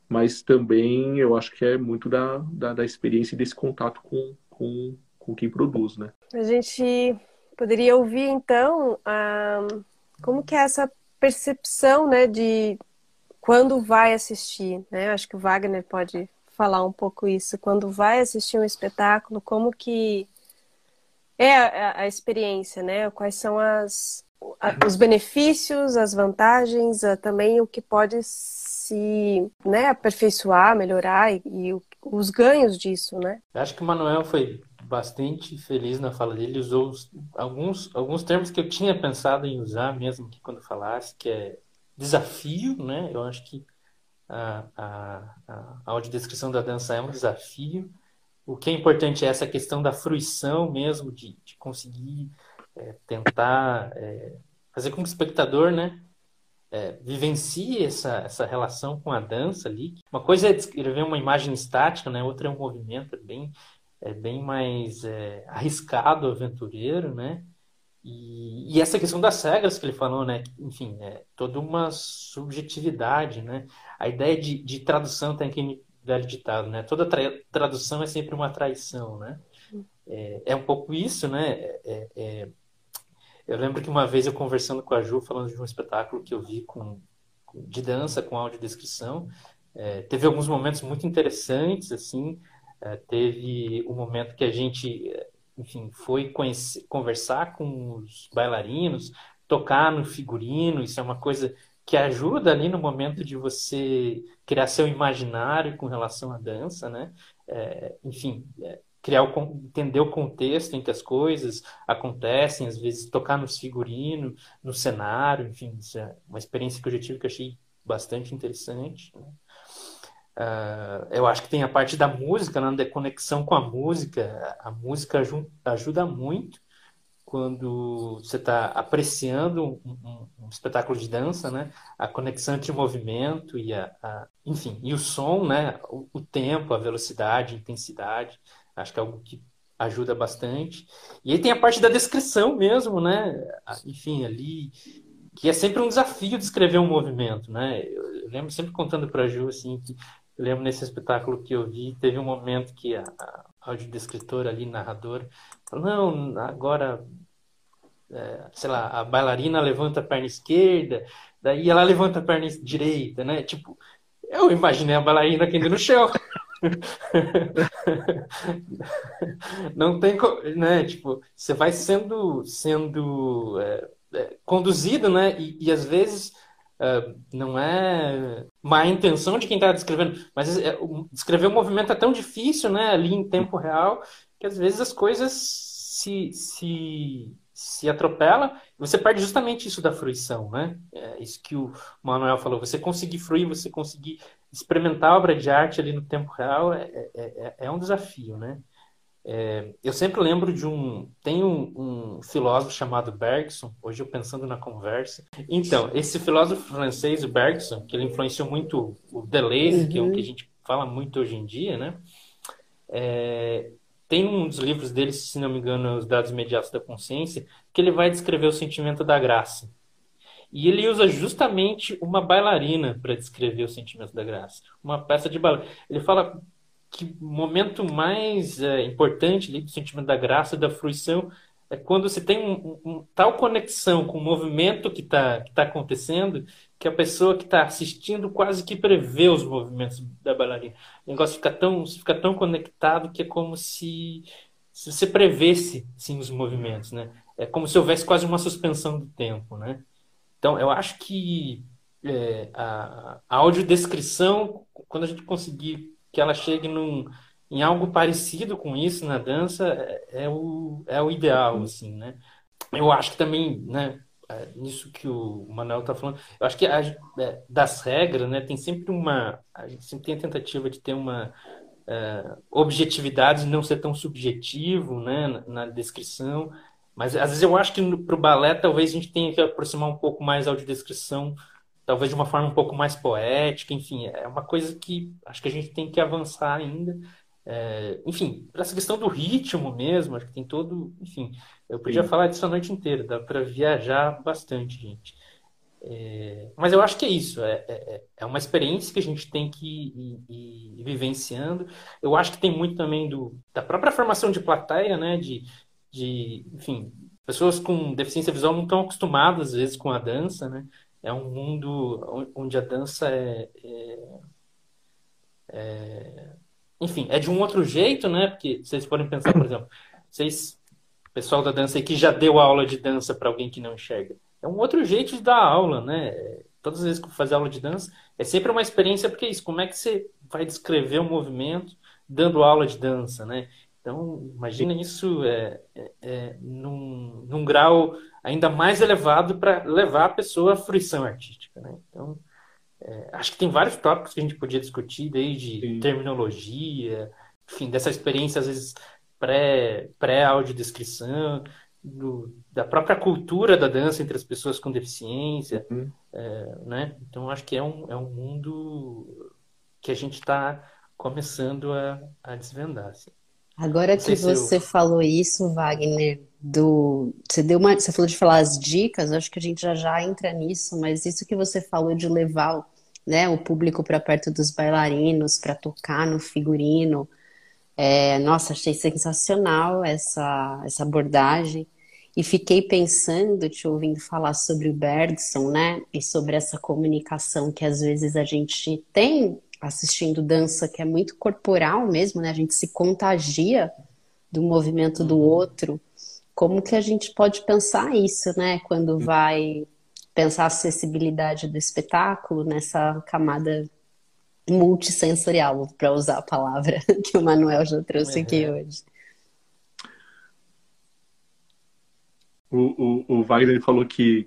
[SPEAKER 4] mas também eu acho que é muito da experiência e desse contato com quem produz, né?
[SPEAKER 2] A gente poderia ouvir, então, como que é essa percepção, né, de quando vai assistir, né? Acho que o Wagner pode falar um pouco isso. Quando vai assistir um espetáculo, como que é a experiência, né? Quais são os benefícios, as vantagens, também o que pode se, né, aperfeiçoar, melhorar e os ganhos disso, né?
[SPEAKER 5] Acho que o Manuel foi bastante feliz na fala dele, usou alguns termos que eu tinha pensado em usar mesmo que quando falasse, que é desafio, né? Eu acho que a audiodescrição da dança é um desafio. O que é importante é essa questão da fruição mesmo, de conseguir tentar fazer com que o espectador, né, vivencie essa relação com a dança ali. Uma coisa é descrever uma imagem estática, né? Outra é um movimento bem mais arriscado, aventureiro, né? E essa questão das regras que ele falou, né? Enfim, é toda uma subjetividade, né? A ideia de tradução tem aquele velho ditado, né? Toda tradução é sempre uma traição, né? É um pouco isso, né? Eu lembro que uma vez eu conversando com a Ju, falando de um espetáculo que eu vi de dança com audiodescrição, teve alguns momentos muito interessantes, assim, teve um momento que a gente, enfim, foi conversar com os bailarinos, tocar no figurino, isso é uma coisa que ajuda ali no momento de você criar seu imaginário com relação à dança, né? Enfim, entender o contexto em que as coisas acontecem, às vezes tocar nos figurinos, no cenário, enfim, isso é uma experiência que eu já tive que eu achei bastante interessante, né? Eu acho que tem a parte da música, né, da conexão com a música. A música ajuda muito quando você está apreciando um espetáculo de dança, né? A conexão entre o movimento enfim, e o som, né? O tempo, a velocidade, a intensidade. Acho que é algo que ajuda bastante. E aí tem a parte da descrição mesmo, né? Enfim, ali, que é sempre um desafio de escrever um movimento, né? Eu lembro sempre contando para a Ju, assim, que eu lembro nesse espetáculo que eu vi, teve um momento que a audiodescritora ali, narradora, falou, não, agora, sei lá, a bailarina levanta a perna esquerda, daí ela levanta a perna direita, né? Tipo, eu imaginei a bailarina caindo no chão. Não tem, né? Tipo, você vai sendo conduzido, né? E às vezes não é má intenção de quem está descrevendo, mas descrever o movimento é tão difícil, né? Ali em tempo real, que às vezes as coisas se atropelam e você perde justamente isso da fruição, né? É isso que o Manuel falou. Você conseguir fruir, você conseguir experimentar a obra de arte ali no tempo real é um desafio, né? Eu sempre lembro tem um filósofo chamado Bergson, hoje eu pensando na conversa. Então, esse filósofo francês, o Bergson, que ele influenciou muito o Deleuze, que é o que a gente fala muito hoje em dia, né? Tem um dos livros dele, se não me engano, Os Dados Imediatos da Consciência, que ele vai descrever o sentimento da graça. E ele usa justamente uma bailarina para descrever o sentimento da graça. Uma peça de balé. Ele fala que o momento mais importante ali do sentimento da graça, da fruição, é quando você tem tal conexão com o movimento que tá acontecendo, que a pessoa que está assistindo quase que prevê os movimentos da bailarina. O negócio fica tão conectado que é como se você prevesse sim, os movimentos, né? É como se houvesse quase uma suspensão do tempo, né? Então, eu acho que a audiodescrição, quando a gente conseguir que ela chegue em algo parecido com isso na dança, é o ideal, assim, né? Eu acho que também, né, nisso que o Manuel está falando, eu acho que das regras, né, tem sempre a gente sempre tem a tentativa de ter uma objetividade, de não ser tão subjetivo, né, na descrição, mas às vezes eu acho que para o balé talvez a gente tenha que aproximar um pouco mais a audiodescrição, talvez de uma forma um pouco mais poética, enfim, é uma coisa que acho que a gente tem que avançar ainda. Enfim, para essa questão do ritmo mesmo, acho que tem todo, enfim, eu podia
[SPEAKER 4] Sim.
[SPEAKER 5] falar disso a noite inteira, dá para viajar bastante, gente. Mas eu acho que é isso, é uma experiência que a gente tem que ir vivenciando. Eu acho que tem muito também da própria formação de plateia, né? Enfim, pessoas com deficiência visual não estão acostumadas, às vezes, com a dança, né? É um mundo onde a dança enfim, é de um outro jeito, né? Porque vocês podem pensar, por exemplo, pessoal da dança aí que já deu aula de dança para alguém que não enxerga. É um outro jeito de dar aula, né? Todas as vezes que eu faço aula de dança, é sempre uma experiência, porque é isso, como é que você vai descrever o movimento dando aula de dança, né? Então, imagina isso num grau ainda mais elevado para levar a pessoa à fruição artística, né? Então, acho que tem vários tópicos que a gente podia discutir, desde
[SPEAKER 4] Sim.
[SPEAKER 5] terminologia, enfim, dessa experiência, às vezes, pré-audiodescrição, da própria cultura da dança entre as pessoas com deficiência,
[SPEAKER 4] Uhum.
[SPEAKER 5] né? Então, acho que é um mundo que a gente está começando a desvendar, assim.
[SPEAKER 3] Agora
[SPEAKER 5] Não
[SPEAKER 3] que
[SPEAKER 5] sei se eu...
[SPEAKER 3] você falou isso, Wagner, você falou de falar as dicas, acho que a gente já entra nisso, mas isso que você falou de levar, né, o público para perto dos bailarinos, para tocar no figurino, nossa, achei sensacional essa abordagem. E fiquei pensando, te ouvindo falar sobre o Bergson, né? E sobre essa comunicação que às vezes a gente tem assistindo dança, que é muito corporal mesmo, né? A gente se contagia do movimento do outro. Como que a gente pode pensar isso, né? Quando vai pensar a acessibilidade do espetáculo nessa camada multissensorial, para usar a palavra que o Manuel já trouxe aqui
[SPEAKER 5] Uhum.
[SPEAKER 3] hoje.
[SPEAKER 4] O Wagner falou que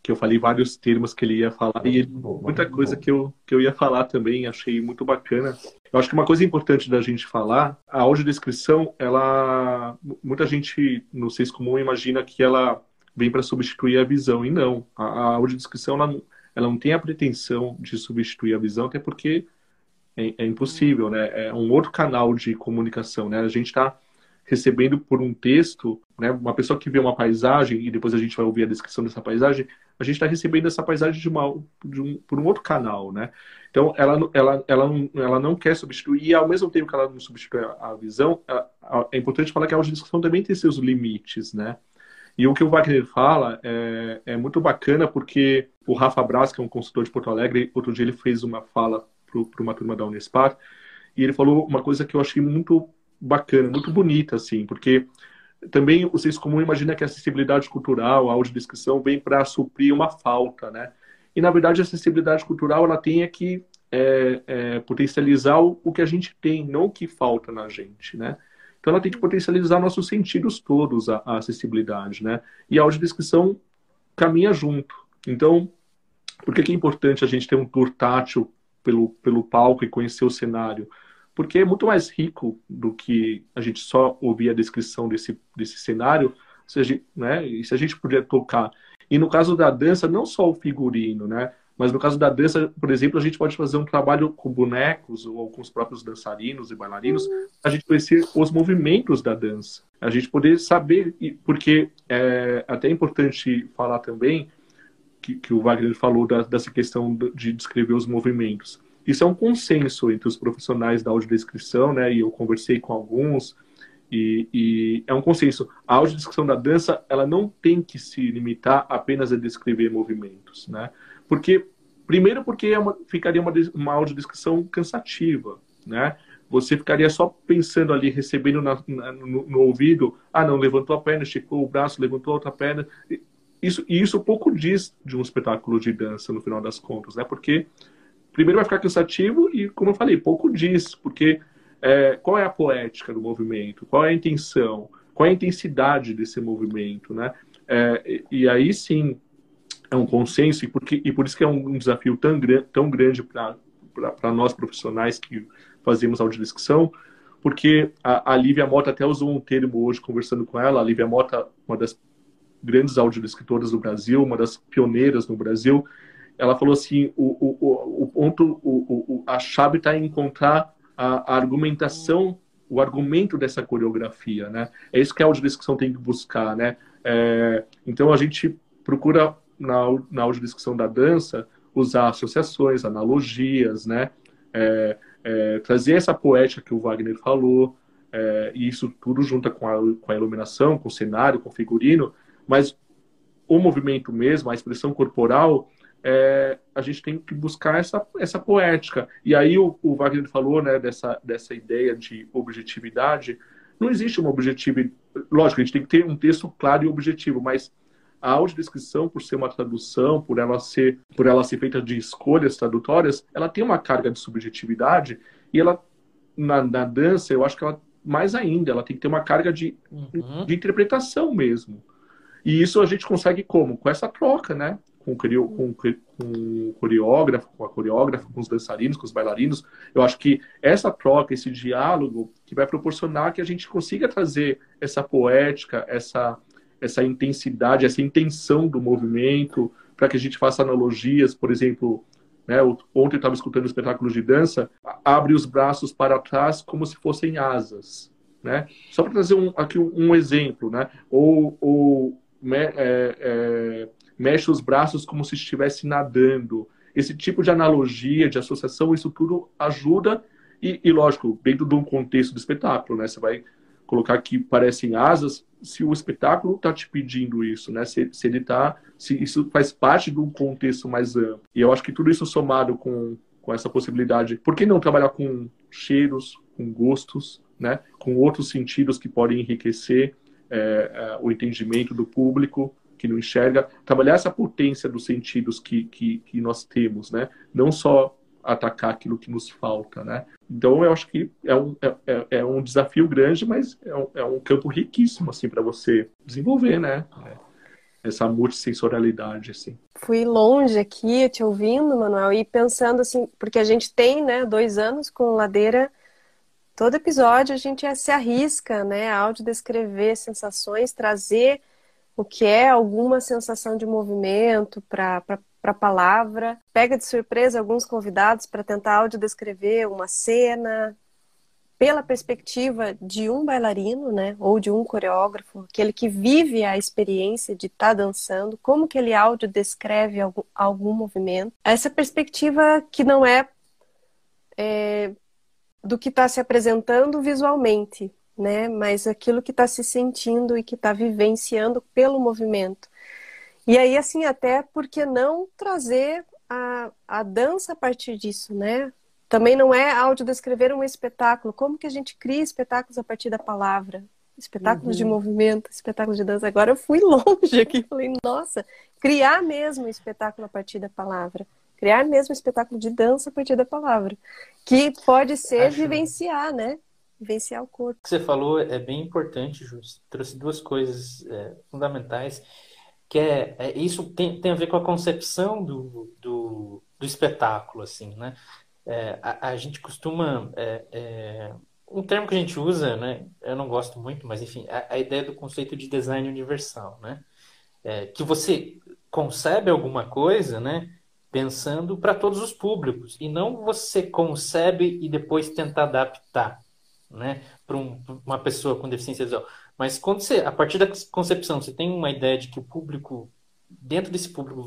[SPEAKER 4] eu falei vários termos que ele ia falar e muita coisa que eu ia falar também, achei muito bacana. Eu acho que uma coisa importante da gente falar, a audiodescrição, muita gente no senso comum imagina que ela vem para substituir a visão, e não. A audiodescrição, ela não tem a pretensão de substituir a visão, até porque é impossível, né? É um outro canal de comunicação, né? A gente está recebendo por um texto, né? Uma pessoa que vê uma paisagem, e depois a gente vai ouvir a descrição dessa paisagem, a gente está recebendo essa paisagem por um outro canal, né? Então, ela não quer substituir, e ao mesmo tempo que ela não substitui a visão, é importante falar que a audiodescrição também tem seus limites, né? E o que o Wagner fala é muito bacana, porque o Rafa Braz, que é um consultor de Porto Alegre, outro dia ele fez uma fala para uma turma da Unespar, e ele falou uma coisa que eu achei muito bacana, muito bonita, assim, porque também o senso comum imagina que a acessibilidade cultural, a audiodescrição, vem para suprir uma falta, né? E, na verdade, a acessibilidade cultural, ela tem que potencializar o que a gente tem, não o que falta na gente, né? Então, ela tem que potencializar nossos sentidos todos, a acessibilidade, né? E a audiodescrição caminha junto. Então, por que é importante a gente ter um tour tátil pelo palco e conhecer o cenário? Porque é muito mais rico do que a gente só ouvir a descrição desse cenário, seja, né? E se a gente puder tocar. E no caso da dança, não só o figurino, né? Mas no caso da dança, por exemplo, a gente pode fazer um trabalho com bonecos ou com os próprios dançarinos e bailarinos, a gente conhecer os movimentos da dança. A gente poder saber, porque é até importante falar também que o Wagner falou dessa questão de descrever os movimentos. Isso é um consenso entre os profissionais da audiodescrição, né? E eu conversei com alguns, e é um consenso. A audiodescrição da dança, ela não tem que se limitar apenas a descrever movimentos, né? Primeiro porque ficaria uma audiodescrição cansativa, né? Você ficaria só pensando ali, recebendo no ouvido, não, levantou a perna, esticou o braço, levantou a outra perna. Isso pouco diz de um espetáculo de dança, no final das contas, né? Porque primeiro vai ficar cansativo e, como eu falei, pouco diz, porque qual é a poética do movimento? Qual é a intenção? Qual é a intensidade desse movimento, né? E aí sim é um consenso, e por isso que é um desafio tão grande para nós profissionais que fazemos audiodescrição, porque a Lívia Mota até usou um termo hoje conversando com ela. A Lívia Mota, uma das grandes audiodescritoras do Brasil, uma das pioneiras no Brasil, ela falou assim, a chave está em encontrar a argumentação, o argumento dessa coreografia, né? É isso que a audiodescrição tem que buscar, né? Então a gente procura na audiodescrição da dança usar associações, analogias, né? Trazer essa poética que o Wagner falou, e isso tudo junto com a iluminação, com o cenário, com o figurino, mas o movimento mesmo, a expressão corporal, a gente tem que buscar essa poética. E aí o Wagner falou, né, dessa ideia de objetividade. Não existe uma objetividade. Lógico, a gente tem que ter um texto claro e objetivo, mas a audiodescrição, por ser uma tradução, por ela ser feita de escolhas tradutórias, ela tem uma carga de subjetividade, e ela, na dança, eu acho que ela, mais ainda, ela tem que ter uma carga de interpretação mesmo. E isso a gente consegue como? Com essa troca, né? Com o coreógrafo, com a coreógrafa, com os dançarinos, com os bailarinos. Eu acho que essa troca, esse diálogo, que vai proporcionar que a gente consiga trazer essa poética, essa intensidade, essa intenção do movimento, para que a gente faça analogias. Por exemplo, né, ontem eu estava escutando um espetáculo de dança, abre os braços para trás como se fossem asas, né? Só para trazer aqui um exemplo, né? Ou mexe os braços como se estivesse nadando. Esse tipo de analogia, de associação, isso tudo ajuda, e lógico, dentro de um contexto do espetáculo, né? Você vai colocar que parecem asas, se o espetáculo está te pedindo isso, né? Se isso faz parte de um contexto mais amplo. E eu acho que tudo isso somado com essa possibilidade, por que não trabalhar com cheiros, com gostos, né? Com outros sentidos que podem enriquecer o entendimento do público que não enxerga, trabalhar essa potência dos sentidos que nós temos, né? Não só atacar aquilo que nos falta, né? Então eu acho que é um desafio grande, mas é um campo riquíssimo assim para você desenvolver, né? Essa multissensorialidade, assim.
[SPEAKER 2] Fui longe aqui te ouvindo, Manuel, e pensando assim, porque a gente tem, né, 2 anos com Ladeira. Todo episódio a gente se arrisca, né, a audiodescrever sensações, trazer o que é alguma sensação de movimento para a palavra. Pega de surpresa alguns convidados para tentar audiodescrever uma cena, pela perspectiva de um bailarino, né, ou de um coreógrafo, aquele que vive a experiência de estar dançando, como que ele áudio descreve algum movimento. Essa perspectiva que não é, do que está se apresentando visualmente, né, mas aquilo que está se sentindo e que está vivenciando pelo movimento. E aí, assim, até por que não trazer a dança a partir disso, né? Também não é audiodescrever um espetáculo. Como que a gente cria espetáculos a partir da palavra? Espetáculos de movimento, espetáculos de dança. Agora eu fui longe aqui, falei, nossa, criar mesmo um espetáculo a partir da palavra. Criar mesmo um espetáculo de dança a partir da palavra. Que pode ser vivenciar, né? Vivenciar o corpo.
[SPEAKER 5] O que você falou é bem importante, Ju. Você trouxe duas coisas fundamentais, que isso tem a ver com a concepção do espetáculo, assim, né? A gente costuma... um termo que a gente usa, né? Eu não gosto muito, mas enfim, a ideia do conceito de design universal, né? Que você concebe alguma coisa, né? Pensando para todos os públicos, e não você concebe e depois tenta adaptar, né? Para uma pessoa com deficiência visual. Mas quando você, a partir da concepção, você tem uma ideia de que o público, dentro desse público,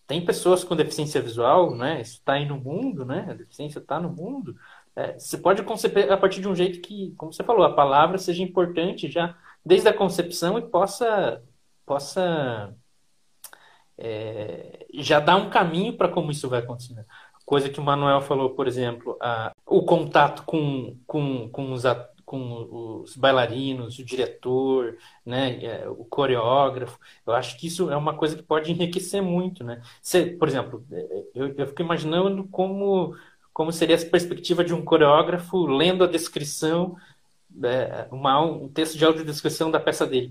[SPEAKER 5] tem pessoas com deficiência visual, né? Isso está aí no mundo, né? A deficiência está no mundo. Você pode conceber a partir de um jeito que, como você falou, a palavra seja importante já desde a concepção e possa já dar um caminho para como isso vai acontecer. Coisa que o Manuel falou, por exemplo, o contato com os bailarinos, o diretor, né, o coreógrafo. Eu acho que isso é uma coisa que pode enriquecer muito, né? Por exemplo, eu fico imaginando como seria essa perspectiva de um coreógrafo lendo a descrição, um texto de audiodescrição da peça dele.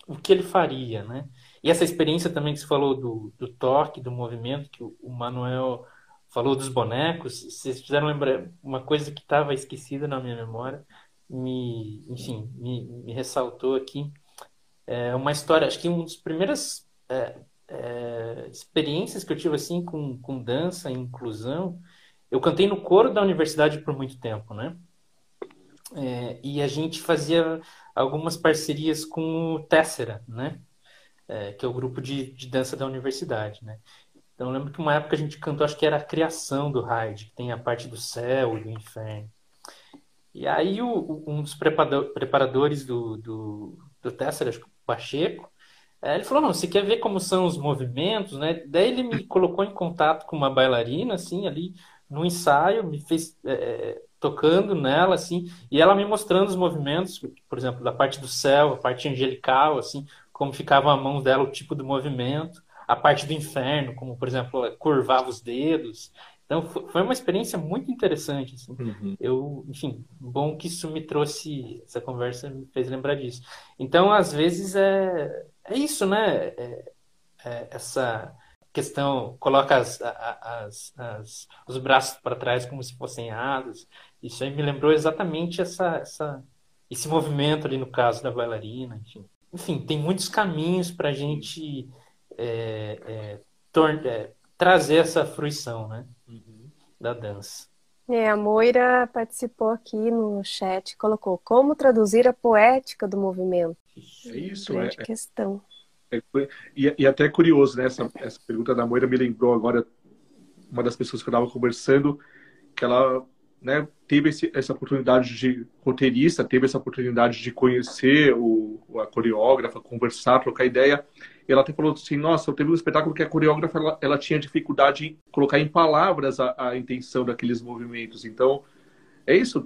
[SPEAKER 5] O que ele faria, né? E essa experiência também que você falou do toque, do movimento, que o Manuel falou dos bonecos, vocês fizeram lembrar uma coisa que estava esquecida na minha memória, enfim, me ressaltou aqui. Uma história, acho que uma das primeiras experiências que eu tive assim com dança e inclusão, eu cantei no coro da universidade por muito tempo, né? E a gente fazia algumas parcerias com o Tessera, né? Que é o grupo de dança da universidade, né? Então eu lembro que uma época a gente cantou, acho que era a criação do Hyde, que tem a parte do céu e do inferno. E aí um dos preparadores do Tessera, acho que o Pacheco, ele falou, não, você quer ver como são os movimentos, né? Daí ele me colocou em contato com uma bailarina, assim, ali no ensaio, me fez tocando nela, assim, e ela me mostrando os movimentos, por exemplo, da parte do céu, a parte angelical, assim, como ficavam as mãos dela, o tipo do movimento, a parte do inferno, como, por exemplo, ela curvava os dedos. Então, foi uma experiência muito interessante, assim. Enfim, bom que isso me trouxe, essa conversa me fez lembrar disso. Então, às vezes, é isso, né? Essa questão, coloca os braços para trás como se fossem asas. Isso aí me lembrou exatamente esse movimento ali no caso da bailarina. Enfim, tem muitos caminhos para a gente trazer essa fruição, né, da dança.
[SPEAKER 2] A Moira participou aqui no chat, colocou como traduzir a poética do movimento.
[SPEAKER 4] É isso,
[SPEAKER 2] grande questão.
[SPEAKER 4] E até curioso, né? Essa pergunta da Moira me lembrou agora uma das pessoas que eu estava conversando, que ela, né, teve essa oportunidade de roteirista, teve essa oportunidade de conhecer a coreógrafa, conversar, trocar ideia. E ela até falou assim, nossa, eu teve um espetáculo que a coreógrafa ela tinha dificuldade em colocar em palavras a intenção daqueles movimentos. Então, é isso.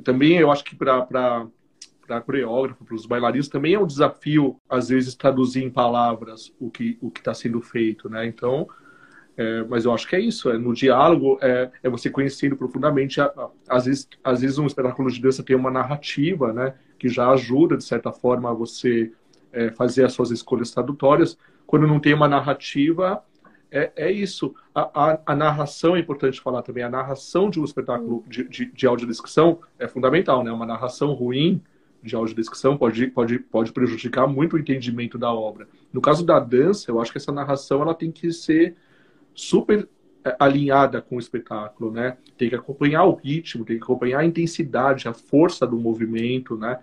[SPEAKER 4] Também eu acho que para a coreógrafa, para os bailarinos, também é um desafio, às vezes, traduzir em palavras o que está sendo feito, né? Então, mas eu acho que é isso, no diálogo, é você conhecendo profundamente. Às vezes um espetáculo de dança tem uma narrativa, né? Que já ajuda, de certa forma, a você fazer as suas escolhas tradutórias. Quando não tem uma narrativa, é isso. A narração é importante falar também. A narração de um espetáculo de audiodescrição é fundamental, né? Uma narração ruim de audiodescrição pode prejudicar muito o entendimento da obra. No caso da dança, eu acho que essa narração ela tem que ser super alinhada com o espetáculo, né? Tem que acompanhar o ritmo, tem que acompanhar a intensidade, a força do movimento, né?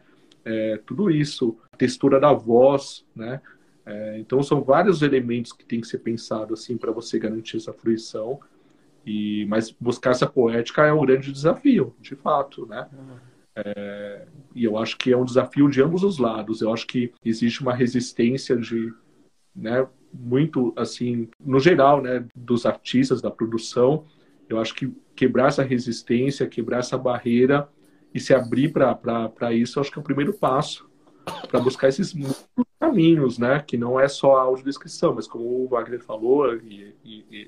[SPEAKER 4] Tudo isso, a textura da voz, né? Então são vários elementos que tem que ser pensado assim para você garantir essa fruição. Mas buscar essa poética é um grande desafio, de fato, né? E eu acho que é um desafio de ambos os lados. Eu acho que existe uma resistência né, muito, assim, no geral, né, dos artistas, da produção. Eu acho que quebrar essa resistência, quebrar essa barreira e se abrir para isso, eu acho que é o primeiro passo para buscar esses caminhos, né, que não é só a audiodescrição, mas como o Wagner falou, e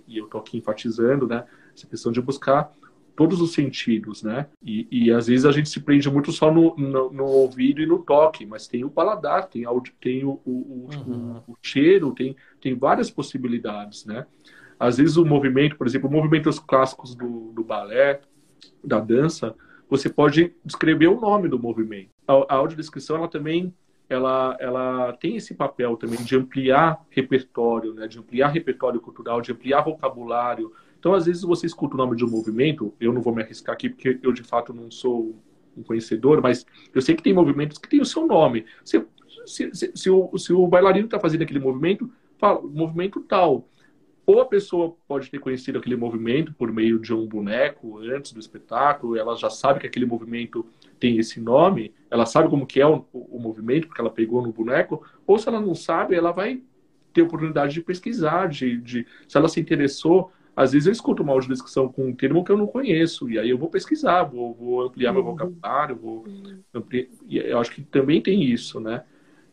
[SPEAKER 4] eu estou aqui enfatizando, né, essa questão de buscar todos os sentidos, né? E às vezes a gente se prende muito só no ouvido e no toque, mas tem o paladar, tem o cheiro, tem várias possibilidades, né? Às vezes o movimento, por exemplo, movimentos clássicos do balé, da dança, você pode descrever o nome do movimento. A audiodescrição, ela também ela tem esse papel também de ampliar repertório, né? De ampliar repertório cultural, de ampliar vocabulário. Então, às vezes, você escuta o nome de um movimento, eu não vou me arriscar aqui, porque eu, de fato, não sou um conhecedor, mas eu sei que tem movimentos que têm o seu nome. Se o bailarino está fazendo aquele movimento, fala, movimento tal. Ou a pessoa pode ter conhecido aquele movimento por meio de um boneco antes do espetáculo, ela já sabe que aquele movimento tem esse nome, ela sabe como que é o movimento, porque ela pegou no boneco, ou se ela não sabe, ela vai ter oportunidade de pesquisar, se ela se interessou. Às vezes eu escuto uma audiodescrição com um termo que eu não conheço, e aí eu vou pesquisar, vou ampliar meu vocabulário, e eu acho que também tem isso, né?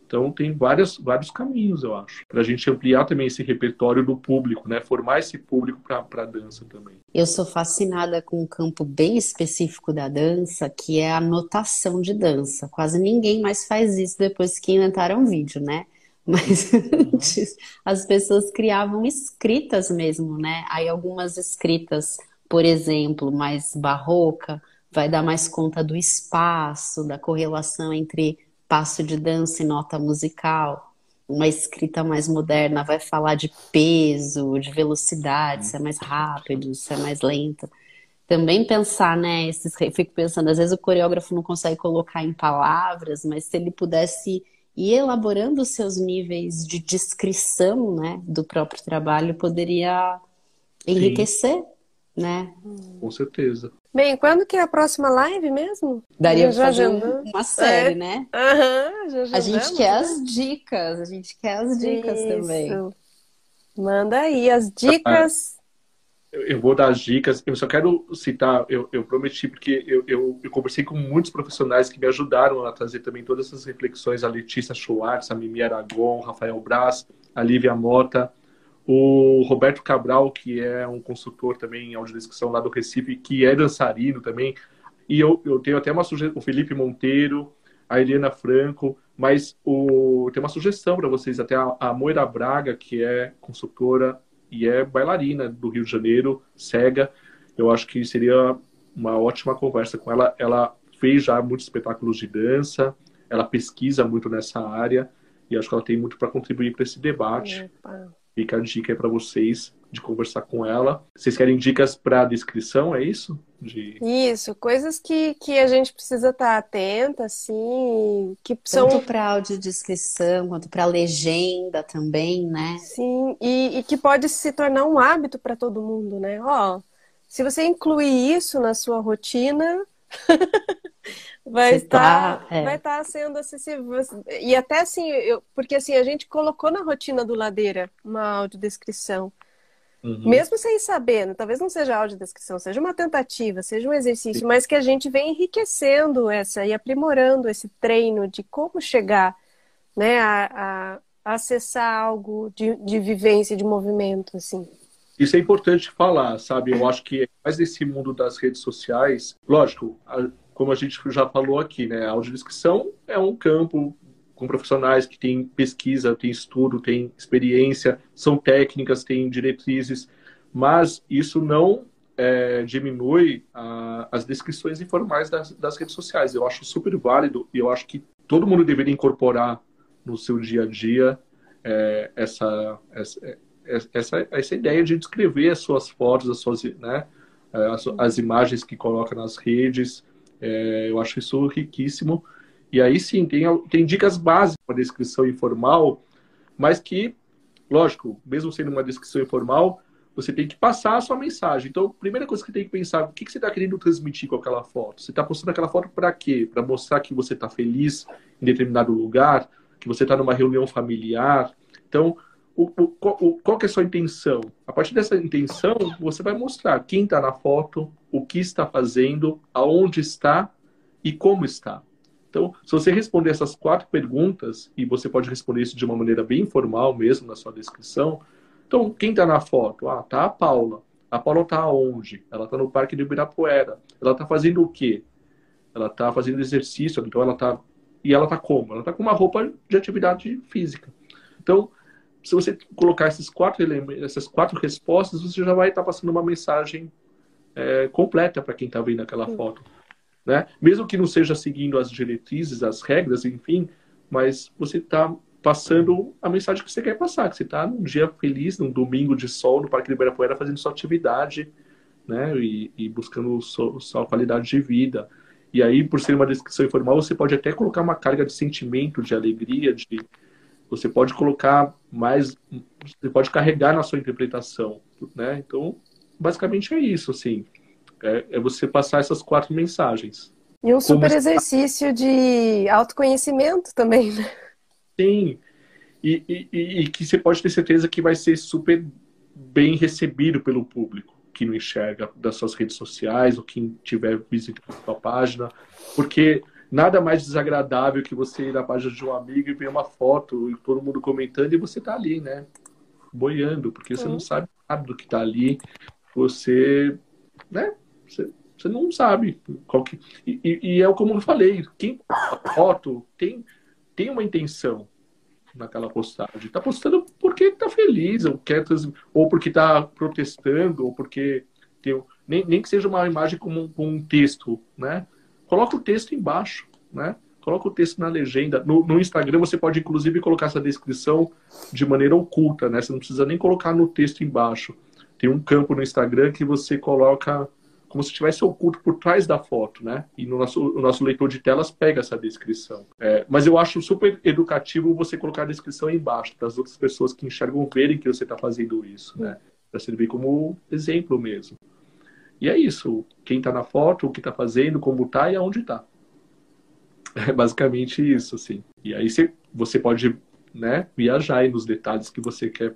[SPEAKER 4] Então tem vários caminhos, eu acho, para a gente ampliar também esse repertório do público, né? Formar esse público para a dança também.
[SPEAKER 3] Eu sou fascinada com um campo bem específico da dança, que é a notação de dança. Quase ninguém mais faz isso depois que inventaram vídeo, né? Mas antes as pessoas criavam escritas mesmo, né? Aí algumas escritas, por exemplo, mais barroca, vai dar mais conta do espaço, da correlação entre passo de dança e nota musical. Uma escrita mais moderna vai falar de peso, de velocidade, se é mais rápido, se é mais lento. Também pensar, né? Eu fico pensando, às vezes o coreógrafo não consegue colocar em palavras, mas se ele pudesse ir elaborando os seus níveis de descrição, né, do próprio trabalho, poderia enriquecer, né?
[SPEAKER 4] Com certeza.
[SPEAKER 2] Bem, quando que é a próxima live mesmo?
[SPEAKER 3] Daria pra fazer uma série, né?
[SPEAKER 2] Já
[SPEAKER 3] a gente quer as dicas também.
[SPEAKER 2] Manda aí as dicas.
[SPEAKER 4] Eu vou dar as dicas. Eu só quero citar, eu prometi, porque eu conversei com muitos profissionais que me ajudaram a trazer também todas essas reflexões. A Letícia Schwartz, a Mimi Aragon, Rafael Braz, a Lívia Mota, o Roberto Cabral, que é um consultor também em audiodescrição lá do Recife, que é dançarino também. E eu tenho até uma sugestão, o Felipe Monteiro, a Helena Franco, mas tem uma sugestão para vocês, até a Moira Braga, que é consultora e é bailarina do Rio de Janeiro, cega. Eu acho que seria uma ótima conversa com ela. Ela fez já muitos espetáculos de dança, ela pesquisa muito nessa área, e acho que ela tem muito para contribuir para esse debate.
[SPEAKER 2] Opa.
[SPEAKER 4] Fica a dica aí para vocês de conversar com ela. Vocês querem dicas para a descrição, é isso?
[SPEAKER 2] Isso, coisas que a gente precisa estar atenta, assim, que são...
[SPEAKER 3] Tanto para audiodescrição, quanto para legenda também, né?
[SPEAKER 2] Sim, e que pode se tornar um hábito para todo mundo, né? Ó, se você incluir isso na sua rotina... vai estar sendo acessível. E até assim, porque assim, a gente colocou na rotina do Ladeira uma audiodescrição. Mesmo sem saber, né? Talvez não seja audiodescrição, seja uma tentativa, seja um exercício, mas que a gente vem enriquecendo e aprimorando esse treino de como chegar, né, a acessar algo de vivência, de movimento, assim.
[SPEAKER 4] Isso é importante falar, sabe? Eu acho que mais nesse mundo das redes sociais, lógico, como a gente já falou aqui, né? A audiodescrição é um campo com profissionais que têm pesquisa, têm estudo, têm experiência, são técnicas, têm diretrizes, mas isso não diminui as descrições informais das redes sociais. Eu acho super válido e eu acho que todo mundo deveria incorporar no seu dia a dia essa ideia de descrever as suas fotos, né, as imagens que coloca nas redes. Eu acho isso riquíssimo. E aí sim, tem dicas básicas para descrição informal, mas que, lógico, mesmo sendo uma descrição informal, você tem que passar a sua mensagem. Então, a primeira coisa que você tem que pensar, o que você está querendo transmitir com aquela foto? Você está postando aquela foto para quê? Para mostrar que você está feliz em determinado lugar, que você está numa reunião familiar. Então, qual que é a sua intenção? A partir dessa intenção, você vai mostrar quem está na foto, o que está fazendo, aonde está e como está. Então, se você responder essas 4 perguntas, e você pode responder isso de uma maneira bem informal mesmo na sua descrição. Então, quem está na foto? Tá a Paula. A Paula está onde? Ela está no Parque do Ibirapuera. Ela está fazendo o quê? Ela está fazendo exercício. Então, E ela está como? Ela está com uma roupa de atividade física. Então, se você colocar esses 4 elementos, essas 4 respostas, você já vai estar passando uma mensagem completa para quem está vendo aquela foto. Né? Mesmo que não seja seguindo as diretrizes, as regras, enfim, mas você está passando a mensagem que você quer passar, que você está num dia feliz, num domingo de sol, no Parque do Ibirapuera, fazendo sua atividade, né? E buscando sua qualidade de vida. E aí, por ser uma descrição informal, você pode até colocar uma carga de sentimento, de alegria, você pode colocar mais, você pode carregar na sua interpretação, né? Então, basicamente é isso, assim. É você passar essas 4 mensagens.
[SPEAKER 6] E um super exercício de autoconhecimento também, né?
[SPEAKER 4] Sim. E que você pode ter certeza que vai ser super bem recebido pelo público que não enxerga das suas redes sociais ou quem tiver visitando a sua página. Porque nada mais desagradável que você ir na página de um amigo e ver uma foto e todo mundo comentando e você tá ali, né? Boiando, porque você não sabe nada do que tá ali. Você, né? Você não sabe qual que... E é como eu falei, quem foto tem uma intenção naquela postagem. Tá postando porque tá feliz, ou porque tá protestando, ou porque nem que seja uma imagem com um texto, né? Coloca o texto embaixo, né? Coloca o texto na legenda. No Instagram você pode inclusive colocar essa descrição de maneira oculta, né? Você não precisa nem colocar no texto embaixo. Tem um campo no Instagram que você coloca como se estivesse oculto por trás da foto, né? E o nosso leitor de telas pega essa descrição. Mas eu acho super educativo você colocar a descrição embaixo, para as outras pessoas que enxergam verem que você está fazendo isso, né? Para servir como exemplo mesmo. E é isso. Quem está na foto, o que está fazendo, como está e aonde está. É basicamente isso, assim. E aí você pode, né, viajar aí nos detalhes que você quer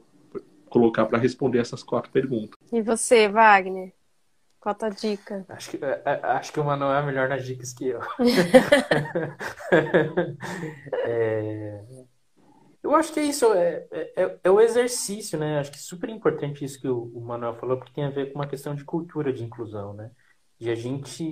[SPEAKER 4] colocar para responder essas 4 perguntas.
[SPEAKER 6] E você, Wagner? Qual a tua dica?
[SPEAKER 5] Acho que o Manuel é melhor nas dicas que eu. Eu acho que é isso, é o exercício, né? Acho que é super importante isso que o Manuel falou, porque tem a ver com uma questão de cultura de inclusão, né? De a gente,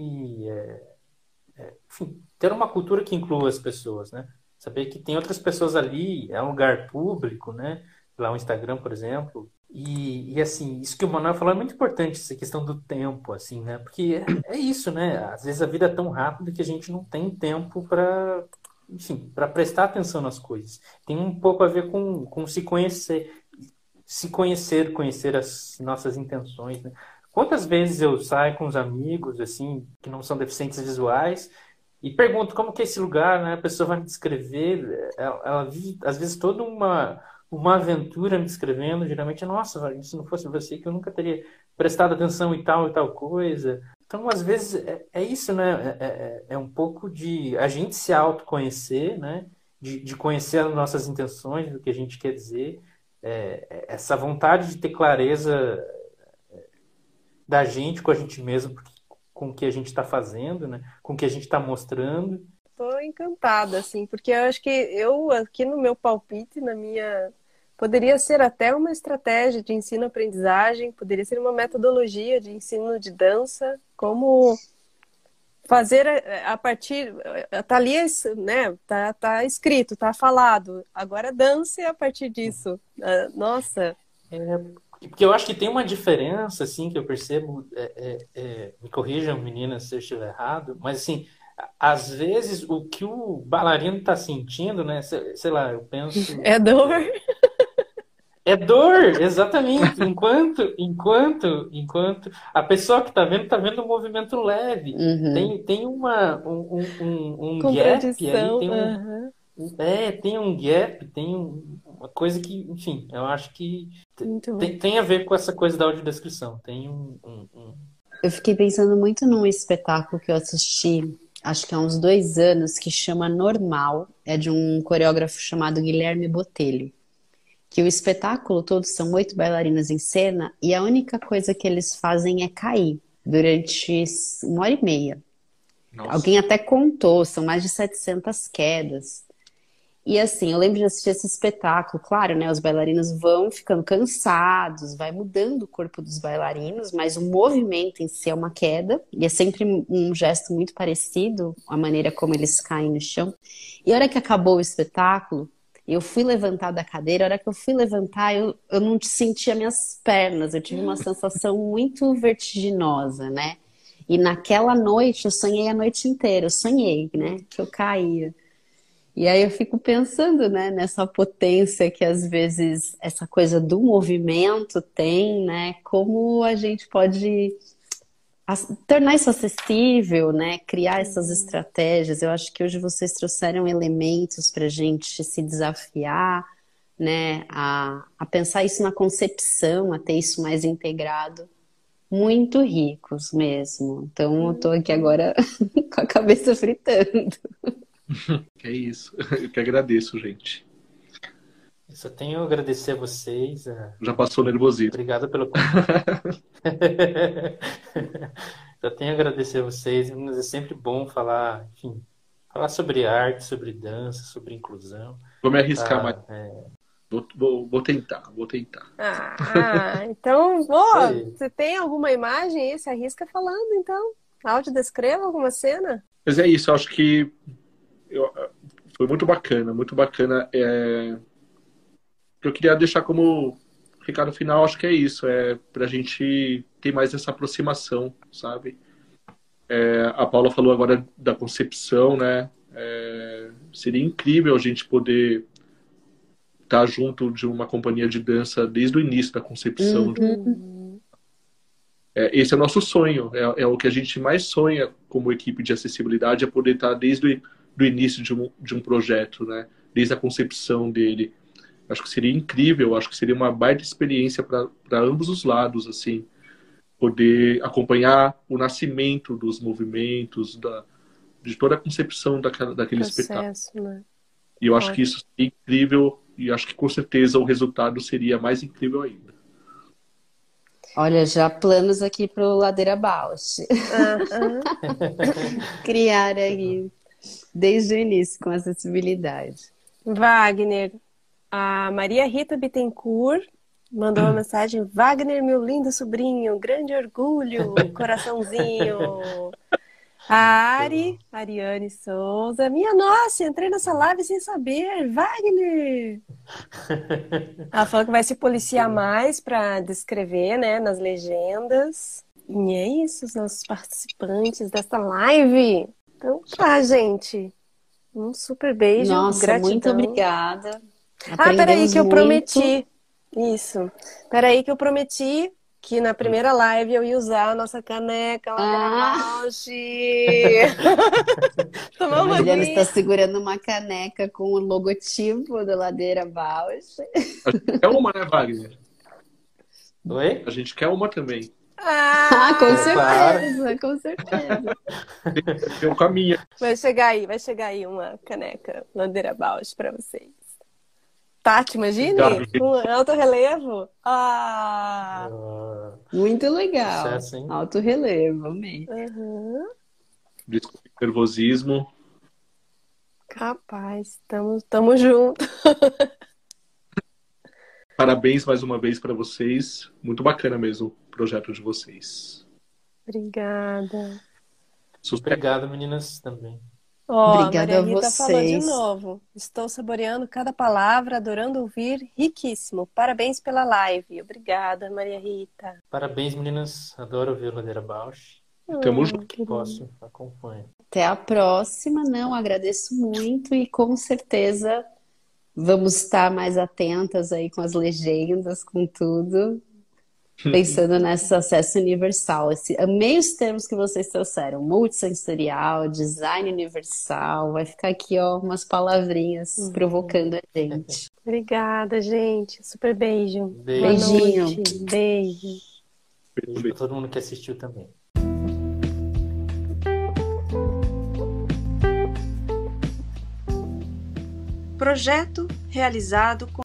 [SPEAKER 5] enfim, ter uma cultura que inclua as pessoas, né? Saber que tem outras pessoas ali, é um lugar público, né? Lá o Instagram, por exemplo. E assim, isso que o Manuel falou é muito importante, essa questão do tempo, assim, né? Porque é isso, né? Às vezes a vida é tão rápida que a gente não tem tempo para, enfim, para prestar atenção nas coisas. Tem um pouco a ver com se conhecer as nossas intenções, né? Quantas vezes eu saio com os amigos, assim, que não são deficientes visuais, e pergunto como que é esse lugar, né? A pessoa vai me descrever, ela vive, às vezes, toda uma aventura me descrevendo, geralmente, nossa, se não fosse você que eu nunca teria prestado atenção em tal e tal coisa. Então, às vezes, é isso, né? É um pouco de a gente se autoconhecer, né? De conhecer as nossas intenções, do que a gente quer dizer, essa vontade de ter clareza da gente com a gente mesmo, com o que a gente está fazendo, né? Com o que a gente está mostrando.
[SPEAKER 6] Tô encantada, assim, porque eu acho que eu, aqui no meu palpite, poderia ser até uma estratégia de ensino-aprendizagem, poderia ser uma metodologia de ensino de dança, como fazer a partir... Tá ali, né? Tá escrito, tá falado. Agora dance a partir disso. Nossa...
[SPEAKER 5] Porque eu acho que tem uma diferença, assim, que eu percebo, me corrijam, meninas, se eu estiver errado, mas, assim, às vezes o que o bailarino está sentindo, né, sei lá, eu penso...
[SPEAKER 6] É dor.
[SPEAKER 5] É dor, exatamente. Enquanto a pessoa que tá vendo um movimento leve.
[SPEAKER 3] Uhum.
[SPEAKER 5] Tem um gap aí,
[SPEAKER 6] Contradição. Aham.
[SPEAKER 5] tem um gap, uma coisa que, enfim, eu acho que
[SPEAKER 6] Muito bom.
[SPEAKER 5] tem a ver com essa coisa da audiodescrição. Tem
[SPEAKER 3] Eu fiquei pensando muito num espetáculo que eu assisti, acho que há uns 2 anos, que chama Normal. É de um coreógrafo chamado Guilherme Botelho. Que o espetáculo todo são 8 bailarinas em cena e a única coisa que eles fazem é cair durante 1 hora e meia.
[SPEAKER 4] Nossa.
[SPEAKER 3] Alguém até contou, são mais de 700 quedas. E assim, eu lembro de assistir esse espetáculo, claro, né? Os bailarinos vão ficando cansados, vai mudando o corpo dos bailarinos, mas o movimento em si é uma queda, e é sempre um gesto muito parecido, a maneira como eles caem no chão. E a hora que acabou o espetáculo, eu fui levantar da cadeira, a hora que eu fui levantar, eu não sentia minhas pernas, eu tive uma sensação muito vertiginosa, né? E naquela noite, eu sonhei a noite inteira, eu sonhei, né? Que eu caía. E aí eu fico pensando, né, nessa potência que às vezes essa coisa do movimento tem, né? Como a gente pode tornar isso acessível, né? Criar essas estratégias. Eu acho que hoje vocês trouxeram elementos para a gente se desafiar, né? A pensar isso na concepção, a ter isso mais integrado. Muito ricos mesmo. Então eu tô aqui agora com a cabeça fritando.
[SPEAKER 4] É isso. Eu que agradeço, gente.
[SPEAKER 5] eu só tenho a agradecer a vocês.
[SPEAKER 4] Já passou nervosismo.
[SPEAKER 5] Obrigado pelo convite. Só tenho a agradecer a vocês. Mas é sempre bom falar, enfim, falar sobre arte, sobre dança, sobre inclusão.
[SPEAKER 4] Vou me arriscar mais.
[SPEAKER 5] Tá?
[SPEAKER 4] Vou tentar.
[SPEAKER 6] Então,
[SPEAKER 5] Isso aí.
[SPEAKER 6] você tem alguma imagem aí? Se arrisca falando, então. Audiodescreva alguma cena?
[SPEAKER 4] Mas é isso, eu acho que foi muito bacana, muito bacana. O que eu queria deixar como recado final, acho que é isso, para a gente ter mais essa aproximação, sabe? A Paula falou agora da concepção, né? Seria incrível a gente poder estar junto de uma companhia de dança desde o início da concepção. Esse é o nosso sonho, é o que a gente mais sonha como equipe de acessibilidade, é poder estar desde o início de um projeto, né? Desde a concepção dele. Acho que seria incrível, acho que seria uma baita experiência para ambos os lados, assim, poder acompanhar o nascimento dos movimentos, de toda a concepção daquele espetáculo.
[SPEAKER 6] Processo, né?
[SPEAKER 4] E eu acho que isso seria incrível, e acho que com certeza o resultado seria mais incrível ainda.
[SPEAKER 3] Olha, já planos aqui pro Ladeira Bausch. Criar aí desde o início com acessibilidade.
[SPEAKER 6] Wagner, a Maria Rita Bittencourt mandou uma mensagem. Wagner, meu lindo sobrinho, grande orgulho, coraçãozinho. A Ariane Souza. Minha nossa, entrei nessa live sem saber. Wagner! Ela falou que vai se policiar mais para descrever, né, nas legendas. E é isso, os nossos participantes desta live. Então tá, gente. Um super beijo,
[SPEAKER 3] Nossa,
[SPEAKER 6] gratidão.
[SPEAKER 3] muito obrigada.
[SPEAKER 6] Peraí que eu
[SPEAKER 3] muito.
[SPEAKER 6] prometi. Isso. Peraí que eu prometi que na primeira live eu ia usar a nossa caneca lá Tomar uma
[SPEAKER 3] A Juliana
[SPEAKER 6] aguinha.
[SPEAKER 3] está segurando uma caneca com o logotipo da Ladeira Bausch.
[SPEAKER 4] A gente quer uma, né, Wagner?
[SPEAKER 5] Oi?
[SPEAKER 4] A gente quer uma também.
[SPEAKER 3] Com
[SPEAKER 5] claro.
[SPEAKER 3] certeza, com certeza.
[SPEAKER 4] Tem um caminho.
[SPEAKER 6] Vai chegar aí uma caneca Ladeira Bausch para vocês. Tati, imagine? Um alto relevo.
[SPEAKER 3] Muito legal.
[SPEAKER 5] Sucesso, hein?
[SPEAKER 3] Alto relevo, amei.
[SPEAKER 4] Desculpe o nervosismo.
[SPEAKER 6] Capaz, tamo junto.
[SPEAKER 4] Parabéns mais uma vez para vocês. Muito bacana mesmo o projeto de vocês.
[SPEAKER 6] Obrigada.
[SPEAKER 5] Obrigado, meninas, também.
[SPEAKER 3] Obrigada
[SPEAKER 6] a Maria Rita
[SPEAKER 3] a
[SPEAKER 6] falou de
[SPEAKER 3] vocês.
[SPEAKER 6] novo. Estou saboreando cada palavra, adorando ouvir. Riquíssimo. Parabéns pela live. Obrigada, Maria Rita.
[SPEAKER 5] Parabéns, meninas. Adoro ouvir o Ladeira Bausch.
[SPEAKER 4] Tamo junto.
[SPEAKER 6] Querido.
[SPEAKER 5] Posso, acompanho.
[SPEAKER 3] Até a próxima. Não, agradeço muito e com certeza Vamos estar mais atentas aí com as legendas, com tudo, pensando nesse acesso universal. Amei os termos que vocês trouxeram, multissensorial, design universal, vai ficar aqui, ó, umas palavrinhas provocando a gente.
[SPEAKER 6] Obrigada, gente. Super beijo.
[SPEAKER 5] Beijo.
[SPEAKER 6] Boa
[SPEAKER 3] Beijinho.
[SPEAKER 6] noite. Beijo.
[SPEAKER 5] Beijo pra todo mundo que assistiu também.
[SPEAKER 2] Projeto realizado com